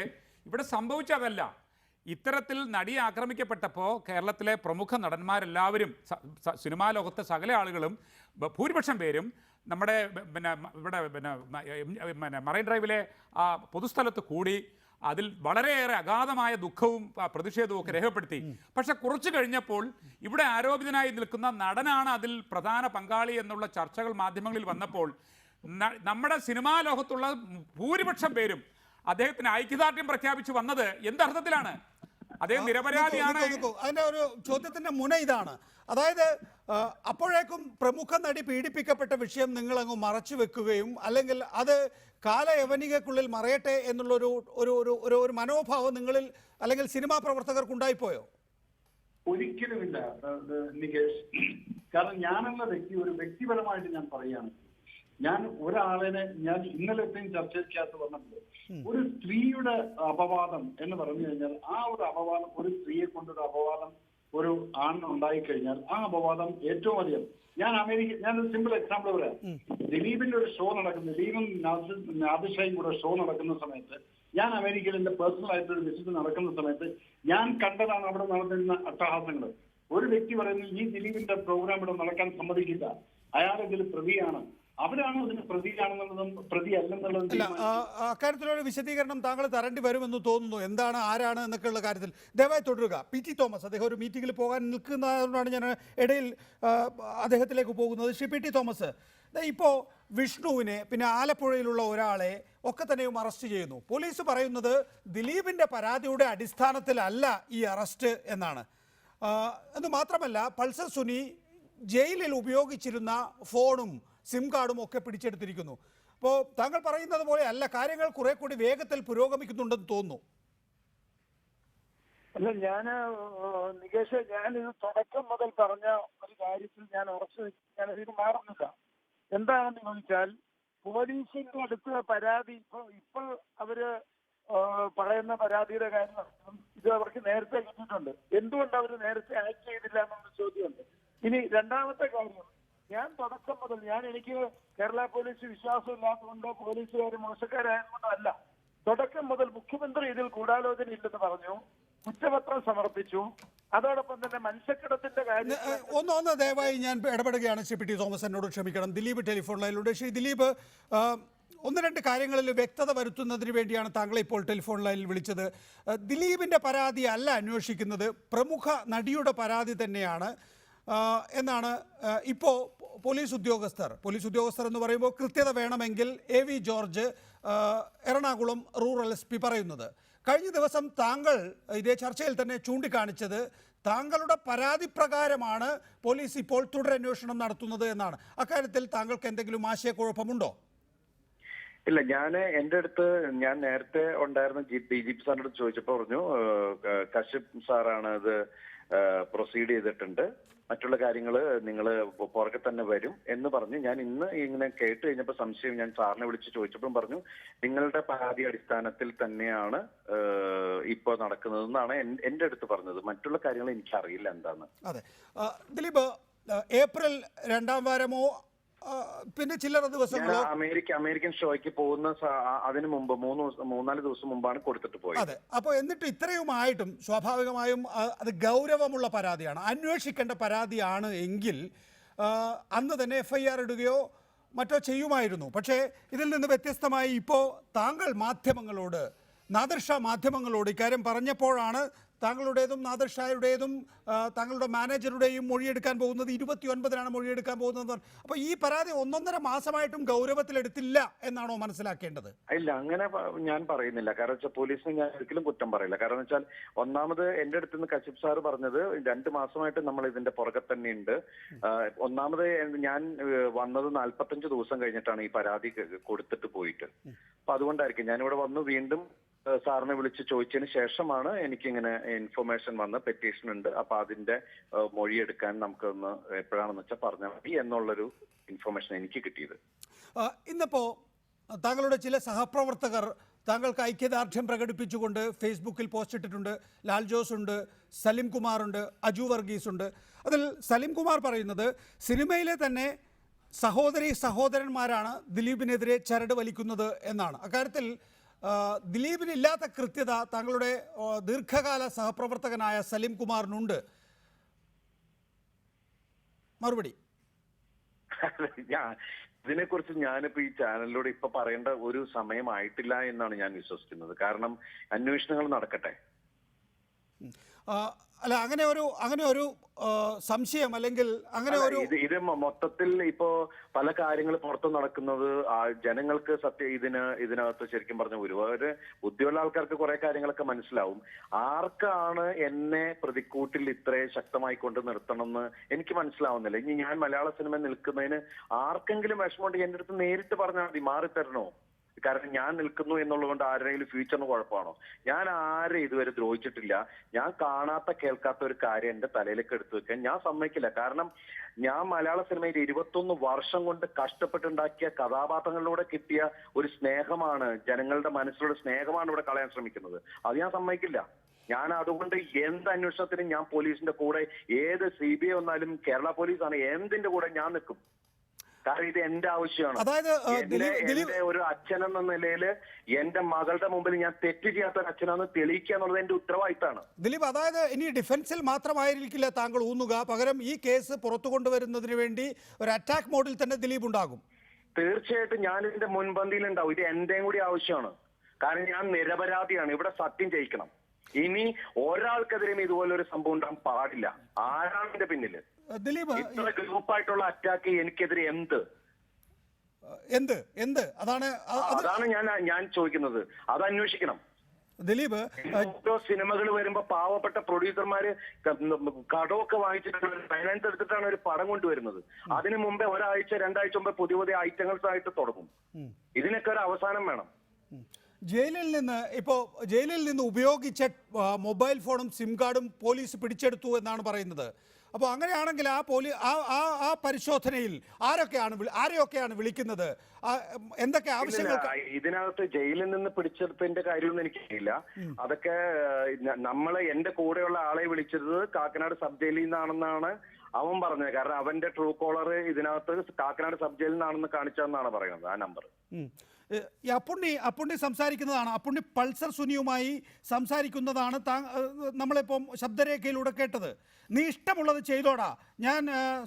ഇവിടെ സംഭവിച്ചതല്ല. ഇത്തരത്തിൽ നടി ആക്രമിക്കപ്പെട്ടപ്പോൾ കേരളത്തിലെ പ്രമുഖ നടന്മാരെല്ലാവരും, സിനിമാ ലോകത്തെ സകല ആളുകളും, ഭൂരിപക്ഷം പേരും നമ്മുടെ മറൈൻ ഡ്രൈവിലെ ആ പൊതുസ്ഥലത്ത് കൂടി അതിൽ വളരെയേറെ അഗാധമായ ദുഃഖവും പ്രതിഷേധവും ഒക്കെ രേഖപ്പെടുത്തി. പക്ഷെ കുറച്ചു കഴിഞ്ഞപ്പോൾ ഇവിടെ ആരോപിതനായി നിൽക്കുന്ന നടനാണ് അതിൽ പ്രധാന പങ്കാളി എന്നുള്ള ചർച്ചകൾ മാധ്യമങ്ങളിൽ വന്നപ്പോൾ നമ്മുടെ സിനിമാ ലോകത്തുള്ള ഭൂരിപക്ഷം പേരും അദ്ദേഹത്തിന് ഐക്യദാർഢ്യം പ്രഖ്യാപിച്ചു വന്നത് എന്തർത്ഥത്തിലാണ്? അദ്ദേഹം നിരപരാധിയാണ്. അതിന്റെ ഒരു ചോദ്യത്തിന്റെ മുന ഇതാണ്. അതായത് അപ്പോഴേക്കും പ്രമുഖ നടി പീഡിപ്പിക്കപ്പെട്ട വിഷയം നിങ്ങൾ അങ്ങ് മറച്ചു വെക്കുകയും അല്ലെങ്കിൽ അത് കാലയവനികക്കുള്ളിൽ മറയട്ടെ എന്നുള്ളൊരു ഒരു മനോഭാവം നിങ്ങളിൽ അല്ലെങ്കിൽ സിനിമാ പ്രവർത്തകർക്കുണ്ടായിപ്പോയോ? ഒരിക്കലുമില്ല നികേഷ്. കാരണം ഞാനെന്ന വ്യക്തി, ഒരു വ്യക്തിപരമായിട്ട് ഞാൻ പറയുകയാണ്, ഞാൻ ഒരാളിനെ, ഞാൻ ഇന്നലത്തെയും ചർച്ചയ്ക്കകത്ത് വന്നിട്ടുണ്ട്, ഒരു സ്ത്രീയുടെ അപവാദം എന്ന് പറഞ്ഞു കഴിഞ്ഞാൽ ആ ഒരു അപവാദം, ഒരു സ്ത്രീയെ കൊണ്ടൊരു അപവാദം ഒരു ആണിന് ഉണ്ടായിക്കഴിഞ്ഞാൽ ആ അപവാദം ഏറ്റവും അധികം, ഞാനൊരു സിമ്പിൾ എക്സാമ്പിൾ പറയാം. ദിലീപിന്റെ ഒരു ഷോ നടക്കുന്നു, ദിലീപും നാദിർഷയും കൂടെ ഷോ നടക്കുന്ന സമയത്ത് ഞാൻ അമേരിക്കയിൽ എന്റെ പേഴ്സണൽ ആയിട്ടൊരു വിസിറ്റ് നടക്കുന്ന സമയത്ത് ഞാൻ കണ്ടതാണ് അവിടെ നടന്നിരുന്ന അട്ടഹാസങ്ങൾ. ഒരു വ്യക്തി പറയുന്നു ഈ ദിലീപിന്റെ പ്രോഗ്രാം ഇവിടെ നടക്കാൻ സമ്മതിക്കില്ല, അയാൾ ഇതിൽ പ്രതിയാണ്, അവരാണ് അതിന് പ്രതിയാണെന്നുള്ളതും പ്രതി അല്ലെന്നുള്ളതും. അക്കാര്യത്തിലൊരു വിശദീകരണം താങ്കൾ തരേണ്ടി വരുമെന്ന് തോന്നുന്നു. എന്താണ്, ആരാണ് എന്നൊക്കെയുള്ള കാര്യത്തിൽ ദയവായി തുടരുക. പി.ടി. തോമസ്, അദ്ദേഹം ഒരു മീറ്റിംഗിൽ പോകാൻ നിൽക്കുന്നതുകൊണ്ടാണ് ഞാൻ ഇടയിൽ അദ്ദേഹത്തിലേക്ക് പോകുന്നത്. ശ്രീ പി.ടി. തോമസ്, ഇപ്പോൾ വിഷ്ണുവിനെ പിന്നെ ആലപ്പുഴയിലുള്ള ഒരാളെ ഒക്കെ തന്നെയും അറസ്റ്റ് ചെയ്യുന്നു. പോലീസ് പറയുന്നത് ദിലീപിൻ്റെ പരാതിയുടെ അടിസ്ഥാനത്തിലല്ല ഈ അറസ്റ്റ് എന്നാണ്. എന്ന് മാത്രമല്ല, പൾസർ സുനി ജയിലിൽ ഉപയോഗിച്ചിരുന്ന ഫോണും സിം കാർഡും ഒക്കെ പിടിച്ചെടുത്തിരിക്കുന്നു. അപ്പോൾ താങ്കൾ പറയുന്നത് പോലെ അല്ല, കാര്യങ്ങൾ കുറെ കൂടി വേഗത്തിൽ പുരോഗമിക്കുന്നുണ്ടെന്ന് തോന്നുന്നു. അല്ല, നികേഷ്, ഞാനിത് തുടക്കം മുതൽ പറഞ്ഞ ഒരു കാര്യത്തിൽ ഞാൻ ഞാനതിന് മാറുന്നില്ല. എന്താണെന്ന് ചോദിച്ചാൽ, പോലീസിന്റെ അടുത്ത് പരാതി ഇപ്പോൾ അവര് പറയുന്ന പരാതിയുടെ കാര്യം ഇത് അവർക്ക് നേരത്തെ കിട്ടിയിട്ടുണ്ട്. എന്തുകൊണ്ട് അവർ നേരത്തെ ആക്ട് ചെയ്തില്ല എന്നുള്ള ചോദ്യമുണ്ട്. ഇനി രണ്ടാമത്തെ കാര്യം, ഞാൻ തുടക്കം മുതൽ എനിക്ക് കേരള പോലീസ് വിശ്വാസമില്ലാത്തതുകൊണ്ടോ പോലീസുകാർ മോശക്കാരായതുകൊണ്ടോ അല്ല. തുടക്കം മുതൽ മുഖ്യമന്ത്രി ഇതിൽ ഗൂഢാലോചന ഇല്ലെന്ന് പറഞ്ഞു, കുറ്റപത്രം സമർപ്പിച്ചു, അതോടൊപ്പം തന്നെ മത്സ്യക്കടത്തിന്റെ കാര്യം ഒന്ന് ദയവായി ഞാൻ ഇടപെടുകയാണ് ശ്രീ പി ടി തോമസ്, എന്നോട് ക്ഷമിക്കണം. ദിലീപ് ടെലിഫോൺ ലൈനിലൂടെ. ശ്രീ ദിലീപ്, ഒന്ന് രണ്ട് കാര്യങ്ങളിൽ വ്യക്തത വരുത്തുന്നതിന് വേണ്ടിയാണ് താങ്കളെ ഇപ്പോൾ ടെലിഫോൺ ലൈനിൽ വിളിച്ചത്. ദിലീപിൻ്റെ പരാതി അല്ല അന്വേഷിക്കുന്നത്, പ്രമുഖ നടിയുടെ പരാതി തന്നെയാണ് എന്നാണ് ഇപ്പോൾ പോലീസ് ഉദ്യോഗസ്ഥർ എന്ന് പറയുമ്പോൾ കൃത്യത വേണമെങ്കിൽ AV George, Ernakulam rural SP പറയുന്നത്. കഴിഞ്ഞ ദിവസം താങ്കൾ ഇതേ ചർച്ചയിൽ തന്നെ ചൂണ്ടിക്കാണിച്ചത് താങ്കളുടെ പരാതി പ്രകാരമാണ് പോലീസ് ഇപ്പോൾ തുടരന്വേഷണം നടത്തുന്നത് എന്നാണ്. അക്കാര്യത്തിൽ താങ്കൾക്ക് എന്തെങ്കിലും ആശയക്കുഴപ്പമുണ്ടോ? ഇല്ല, എന്റെ അടുത്ത് ഞാൻ നേരത്തെ ഉണ്ടായിരുന്ന DGP സാറിന്റെ അടുത്ത് ചോദിച്ചപ്പോൾ പറഞ്ഞു കശ്യപ് സാറാണ് ഇത് പ്രൊസീഡ് ചെയ്തിട്ടുണ്ട്, മറ്റുള്ള കാര്യങ്ങൾ നിങ്ങൾ പുറകെ തന്നെ വരും എന്ന് പറഞ്ഞു. ഞാൻ ഇന്ന് ഇങ്ങനെ കേട്ട് കഴിഞ്ഞപ്പോൾ സംശയം ഞാൻ സാറിനെ വിളിച്ച് ചോദിച്ചപ്പോഴും പറഞ്ഞു നിങ്ങളുടെ പരാതി അടിസ്ഥാനത്തിൽ തന്നെയാണ് ഇപ്പൊ നടക്കുന്നതെന്നാണ് എന്റെ അടുത്ത് പറഞ്ഞത്. മറ്റുള്ള കാര്യങ്ങൾ എനിക്കറിയില്ല എന്താണ്. അതെ ദിലീപ്, ഏപ്രിൽ 2ാം വാരമോ പിന്നെ ചില്ലറ ദിവസങ്ങളോ അമേരിക്കൻ ഷോയ്ക്ക് പോകുന്ന അതിനു മുമ്പ് 3-4 ദിവസം മുമ്പാണ് കൊടുത്തിട്ട് പോയത്. അതെ, അപ്പോൾ എന്നിട്ട് ഇത്രയുമായിട്ടും സ്വാഭാവികമായും അത് ഗൗരവമുള്ള പരാതിയാണ്, അന്വേഷിക്കേണ്ട പരാതിയാണ് എങ്കിൽ അന്ന് തന്നെ FIR ഇടുകയോ മറ്റോ ചെയ്യുമായിരുന്നു. പക്ഷേ ഇതിൽ നിന്ന് വ്യത്യസ്തമായി ഇപ്പോൾ താങ്കൾ നാദിർ ഷാ മാധ്യമങ്ങളോട് ഇക്കാര്യം പറഞ്ഞപ്പോഴാണ് താങ്കളുടേതും നാദിർ ഷായുടേതും താങ്കളുടെ മാനേജറുടെയും മൊഴിയെടുക്കാൻ പോകുന്നത് 29-നാണ് മൊഴിയെടുക്കാൻ പോകുന്നത്. അപ്പോൾ ഈ പരാതി 1.5 മാസമായിട്ടും ഗൗരവത്തിലെടുത്തില്ല എന്നാണോ മനസ്സിലാക്കേണ്ടത്? ഇല്ല, അങ്ങനെ ഞാൻ പറയുന്നില്ല. കാരണം വെച്ചാൽ പോലീസിന് ഞാൻ ഒരിക്കലും കുറ്റം പറയില്ല. കാരണം വെച്ചാൽ ഒന്നാമത് എന്റെ അടുത്ത് നിന്ന് കശ്യപ് സാർ പറഞ്ഞത് 2 മാസമായിട്ട് നമ്മൾ ഇതിന്റെ പുറകെ തന്നെയുണ്ട്. ഒന്നാമത് ഞാൻ വന്നത് 45 ദിവസം കഴിഞ്ഞിട്ടാണ് ഈ പരാതി കൊടുത്തിട്ട് പോയിട്ട്. അപ്പൊ അതുകൊണ്ടായിരിക്കും ഞാനിവിടെ വന്ന് വീണ്ടും സാറിനെ വിളിച്ച് ചോദിച്ചതിന് ശേഷമാണ് എനിക്കിങ്ങനെ ഇൻഫർമേഷൻ വന്ന പെറ്റീഷൻ ഉണ്ട്, അപ്പൊ അതിന്റെ മൊഴിയെടുക്കാൻ നമുക്കൊന്ന് എപ്പോഴാണെന്ന് വെച്ചാൽ പറഞ്ഞാൽ മതി എന്നുള്ളൊരു ഇൻഫർമേഷൻ എനിക്ക് കിട്ടിയത്. ഇന്നിപ്പോ താങ്കളുടെ ചില സഹപ്രവർത്തകർ താങ്കൾക്ക് ഐക്യദാർഢ്യം പ്രകടിപ്പിച്ചുകൊണ്ട് ഫേസ്ബുക്കിൽ പോസ്റ്റ് ഇട്ടിട്ടുണ്ട്. ലാൽ ജോസ് ഉണ്ട്, സലിം കുമാർ ഉണ്ട്, അജു വർഗീസ് ഉണ്ട്. അതിൽ സലിം കുമാർ പറയുന്നത് സിനിമയിലെ തന്നെ സഹോദരന്മാരാണ് ദിലീപിനെതിരെ ചരട് വലിക്കുന്നത് എന്നാണ്. അക്കാര്യത്തിൽ ദിലീപിനില്ലാത്ത കൃത്യത താങ്കളുടെ ദീർഘകാല സഹപ്രവർത്തകനായ സലിം കുമാറിനുണ്ട്. മറുപടി? ഇതിനെക്കുറിച്ച് ഞാനിപ്പോ ഈ ചാനലിലൂടെ ഇപ്പൊ പറയേണ്ട ഒരു സമയമായിട്ടില്ല എന്നാണ് ഞാൻ വിശ്വസിക്കുന്നത്. കാരണം അന്വേഷണങ്ങൾ നടക്കട്ടെ. അല്ല, അങ്ങനെ ഒരു സംശയം അല്ലെങ്കിൽ അങ്ങനെ ഒരു ഇത് മൊത്തത്തിൽ ഇപ്പോ പല കാര്യങ്ങൾ പുറത്തു നടക്കുന്നത് ജനങ്ങൾക്ക് ഇതിനകത്ത് ശരിക്കും പറഞ്ഞ ഒരുപാട് ബുദ്ധിയുള്ള ആൾക്കാർക്ക് കുറെ കാര്യങ്ങളൊക്കെ മനസ്സിലാവും. ആർക്കാണ് എന്നെ പ്രതിക്കൂട്ടിൽ ഇത്രയും ശക്തമായി കൊണ്ട് നിർത്തണമെന്ന് എനിക്ക് മനസ്സിലാവുന്നില്ല. ഇനി ഞാൻ മലയാള സിനിമ നിൽക്കുന്നതിന് ആർക്കെങ്കിലും വിഷമമുണ്ടെങ്കിൽ എന്റെ അടുത്ത് നേരിട്ട് പറഞ്ഞാൽ മതി, മാറിത്തരണോ. കാരണം ഞാൻ നിൽക്കുന്നു എന്നുള്ളത് കൊണ്ട് ആരുടെയും ഫ്യൂച്ചറിന് കുഴപ്പമാണോ? ഞാൻ ആരെ ഇതുവരെ ദ്രോഹിച്ചിട്ടില്ല. ഞാൻ കാണാത്ത കേൾക്കാത്ത ഒരു കാര്യം എന്റെ തലയിലേക്ക് എടുത്തു വെക്കാൻ ഞാൻ സമ്മതിക്കില്ല. കാരണം ഞാൻ മലയാള സിനിമയിൽ 21 വർഷം കൊണ്ട് കഷ്ടപ്പെട്ടുണ്ടാക്കിയ കഥാപാത്രങ്ങളിലൂടെ കിട്ടിയ ഒരു സ്നേഹമാണ്, ജനങ്ങളുടെ മനസ്സിലുള്ള സ്നേഹമാണ് ഇവിടെ കളയാൻ ശ്രമിക്കുന്നത്. അത് ഞാൻ സമ്മതിക്കില്ല. ഞാൻ അതുകൊണ്ട് എന്ത് അന്വേഷണത്തിനും ഞാൻ പോലീസിന്റെ കൂടെ, ഏത് CBI വന്നാലും കേരള പോലീസാണ്, എന്തിന്റെ കൂടെ ഞാൻ നിൽക്കും. കാരണം ഇത് എന്റെ ആവശ്യമാണ്. അതായത് എന്റെ ഒരു അച്ഛനെന്ന നിലയിൽ എന്റെ മകളുടെ മുമ്പിൽ ഞാൻ തെറ്റ് ചെയ്യാത്ത ഒരു അച്ഛനാണെന്ന് തെളിയിക്കുക എന്നുള്ളത് എന്റെ ഉത്തരവാദിത്തമാണ്. ദിലീപ്, അതായത് ഇനി ഡിഫൻസിൽ മാത്രമായിരിക്കില്ല താങ്കൾ ഊന്നുക, പകരം ഈ കേസ് പുറത്തു കൊണ്ടുവരുന്നതിന് വേണ്ടി ഒരു അറ്റാക്ക് മോഡിൽ തന്നെ ദിലീപ് ഉണ്ടാകും. തീർച്ചയായിട്ടും ഞാൻ ഇതിന്റെ മുൻപന്തിയിൽ ഉണ്ടാവും. ഇത് എന്റെയും കൂടി ആവശ്യമാണ്. കാരണം ഞാൻ നിരപരാധിയാണ്. ഇവിടെ സത്യം ജയിക്കണം. ഇനി ഒരാൾക്കെതിരെയും ഇതുപോലൊരു സംഭവം ഉണ്ടാകാൻ പാടില്ല. ആരാണ് ഇതിന്റെ പിന്നില്? ദിലീപ്, ഇത്ര ഗ്രൂപ്പായിട്ടുള്ള അറ്റാക്ക് എനിക്കെതിരെ എന്ത് അതാണ് ഞാൻ ചോദിക്കുന്നത്. അത് അന്വേഷിക്കണം. ദിലീപ്, ഓരോ സിനിമകൾ വരുമ്പോ പാവപ്പെട്ട പ്രൊഡ്യൂസർമാര് കടമൊക്കെ വാങ്ങിച്ചിട്ട് ഫൈനാൻസ് എടുത്തിട്ടാണ് ഒരു പടം കൊണ്ടുവരുന്നത്. അതിനു മുമ്പേ 1-2 ആഴ്ച മുമ്പേ പുതിയ ഐറ്റങ്ങൾസ് ആയിട്ട് തുടങ്ങും. ഇതിനൊക്കെ ഒരു അവസാനം വേണം. ജയിലിൽ നിന്ന് ഉപയോഗിച്ച മൊബൈൽ ഫോണും സിം കാർഡും പോലീസ് പിടിച്ചെടുത്തു എന്നാണ് പറയുന്നത്. അപ്പോൾ അങ്ങനെയാണെങ്കിൽ ആ പരിശോധനയിൽ ആരെയൊക്കെയാണ് വിളിക്കുന്നത്, എന്തൊക്കെ ആവശ്യങ്ങൾ? ഇതിനകത്ത് ജയിലിൽ നിന്ന് പിടിച്ചെടുത്തതിന്റെ കാര്യമൊന്നും എനിക്കറിയില്ല. അതൊക്കെ എന്റെ കൂടെയുള്ള ആളെ വിളിച്ചത് കാക്കനാട് സബ് ജയിലിൽ നിന്നാണെന്നാണ് അവൻ പറഞ്ഞത്. കാരണം അവന്റെ ട്രൂ കോളർ ഇതിനകത്ത് കാക്കനാട് സബ് ജയിലിൽ നിന്നാണെന്ന് കാണിച്ചതെന്നാണ് പറയുന്നത് ആ നമ്പർ. ഈ അപ്പുണ്ണി സംസാരിക്കുന്നതാണ്, അപ്പുണ്ണി പൾസർ സുനിയുമായി സംസാരിക്കുന്നതാണ് നമ്മളിപ്പം ശബ്ദരേഖയിലൂടെ കേട്ടത്. നീ ഇഷ്ടമുള്ളത് ചെയ്തോടാ, ഞാൻ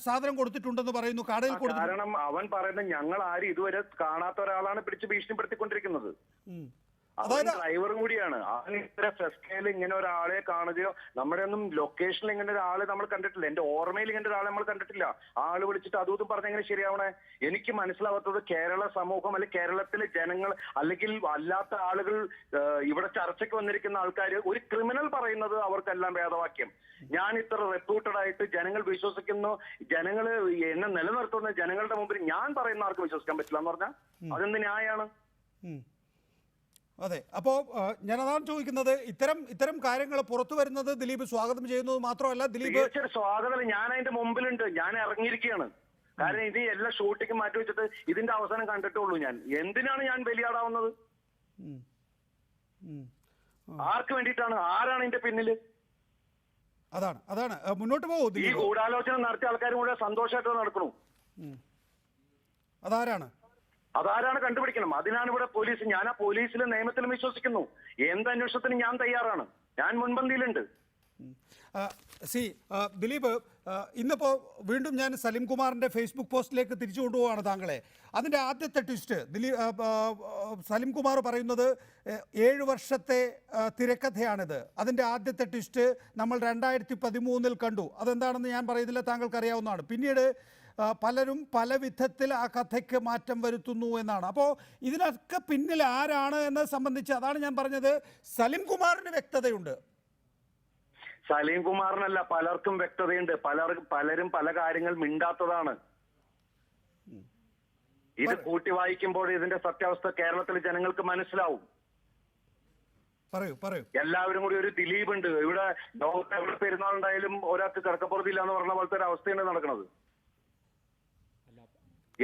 സാധനം കൊടുത്തിട്ടുണ്ടെന്ന് പറയുന്നു, കടയിൽ കൊടുത്തു. കാരണം അവൻ പറയുന്നത് ഞങ്ങൾ ആരും ഇതുവരെ കാണാത്ത ഒരാളാണ് പിടിച്ച് ഭീഷണിപ്പെടുത്തിക്കൊണ്ടിരിക്കുന്നത്. അതായത് ഡ്രൈവറും കൂടിയാണ്. അവൻ ഇത്ര ഫെസ്കയിൽ ഇങ്ങനെ ഒരാളെ കാണുകയോ നമ്മുടെ ഒന്നും ലൊക്കേഷനിൽ ഇങ്ങനെ ഒരാളെ നമ്മൾ കണ്ടിട്ടില്ല. എന്റെ ഓർമ്മയിൽ ഇങ്ങനെ ഒരാളെ നമ്മൾ കണ്ടിട്ടില്ല. ആള് വിളിച്ചിട്ട് അതും പറഞ്ഞ എങ്ങനെ ശരിയാവണേ? എനിക്ക് മനസ്സിലാവാത്തത് കേരള സമൂഹം അല്ലെങ്കിൽ കേരളത്തിലെ ജനങ്ങൾ അല്ലെങ്കിൽ അല്ലാത്ത ആളുകൾ ഇവിടെ ചർച്ചയ്ക്ക് വന്നിരിക്കുന്ന ആൾക്കാർ ഒരു ക്രിമിനൽ പറയുന്നത് അവർക്കെല്ലാം വേദവാക്യം. ഞാൻ ഇത്ര റെപ്യൂട്ടഡ് ആയിട്ട് ജനങ്ങൾ വിശ്വസിക്കുന്നു, ജനങ്ങൾ എന്നെ നിലനിർത്തുന്ന ജനങ്ങളുടെ മുമ്പിൽ ഞാൻ പറയുന്ന ആർക്ക് വിശ്വസിക്കാൻ പറ്റില്ല എന്ന് പറഞ്ഞാൽ അതെന്ത് ന്യായമാണ്? അതെ, അപ്പോൾ ഞാനതാണ് ചോദിക്കുന്നത്, ഇത്തരം കാര്യങ്ങൾ പുറത്തു വരുന്നത് ദിലീപ് സ്വാഗതം ചെയ്യുന്നത് മാത്രമല്ല, ദിലീപ് സ്വാഗതം, ഞാൻ അതിന്റെ മുമ്പിലുണ്ട്, ഞാൻ ഇറങ്ങിയിരിക്കുകയാണ്. കാരണം ഇത് എല്ലാ ഷൂട്ടിങ് മാറ്റി വെച്ചിട്ട് ഇതിന്റെ അവസാനം കണ്ടിട്ടുള്ളൂ. ഞാൻ എന്തിനാണ് ഞാൻ ബലിയാടാവുന്നത്? ആർക്ക് വേണ്ടിയിട്ടാണ്? ആരാണ് ഇതിന്റെ പിന്നില്? അതാണ് മുന്നോട്ട് പോകും. ഈ ഗൂഢാലോചന നടത്തിയ ആൾക്കാരും കൂടെ സന്തോഷമായിട്ട് നടക്കണു. അതാരാണ് കണ്ടുപിടിക്കണം. അതിനാണ് ഇവിടെ പോലീസ്. ഞാൻ ആ പോലീസിലെ നിയമത്തിലും വിശ്വസിക്കുന്നു. എന്ത് അന്വേഷണത്തിന് ഞാൻ തയ്യാറാണ്. ഞാൻ മുൻപന്തിയിലുണ്ട്. ദിലീപ്, ഇന്നിപ്പോൾ വീണ്ടും ഞാൻ സലിം കുമാറിൻ്റെ ഫേസ്ബുക്ക് പോസ്റ്റിലേക്ക് തിരിച്ചു കൊണ്ടുപോവാണ് താങ്കളെ. അതിൻ്റെ ആദ്യത്തെ ട്വിസ്റ്റ് സലിം കുമാർ പറയുന്നത് 7 വർഷത്തെ തിരക്കഥയാണിത്. അതിൻ്റെ ആദ്യത്തെ ട്വിസ്റ്റ് നമ്മൾ 2013 കണ്ടു. അതെന്താണെന്ന് ഞാൻ പറയുന്നില്ല, താങ്കൾക്ക് അറിയാവുന്നതാണ്. പിന്നീട് പലരും പല വിധത്തിൽ ആ കഥയ്ക്ക് മാറ്റം വരുത്തുന്നു എന്നാണ്. അപ്പോൾ ഇതിനൊക്കെ പിന്നിൽ ആരാണ് എന്നത് സംബന്ധിച്ച് അതാണ് ഞാൻ പറഞ്ഞത്, സലിം കുമാറിന് വ്യക്തതയുണ്ട്. സലീം കുമാറിനല്ല, പലർക്കും വ്യക്തതയുണ്ട്. പലരും പല കാര്യങ്ങൾ മിണ്ടാത്തതാണ്. ഇത് കൂട്ടി വായിക്കുമ്പോൾ ഇതിന്റെ സത്യാവസ്ഥ കേരളത്തിലെ ജനങ്ങൾക്ക് മനസ്സിലാവും. പറയൂ. എല്ലാവരും കൂടി ഒരു ദിലീപ് ഉണ്ട് ഇവിടെ. എവിടെ പെരുന്നാളുണ്ടായാലും ഒരാൾക്ക് കിടക്കപ്പുറത്തില്ല എന്ന് പറഞ്ഞ പോലത്തെ ഒരു അവസ്ഥയാണ് നടക്കുന്നത്.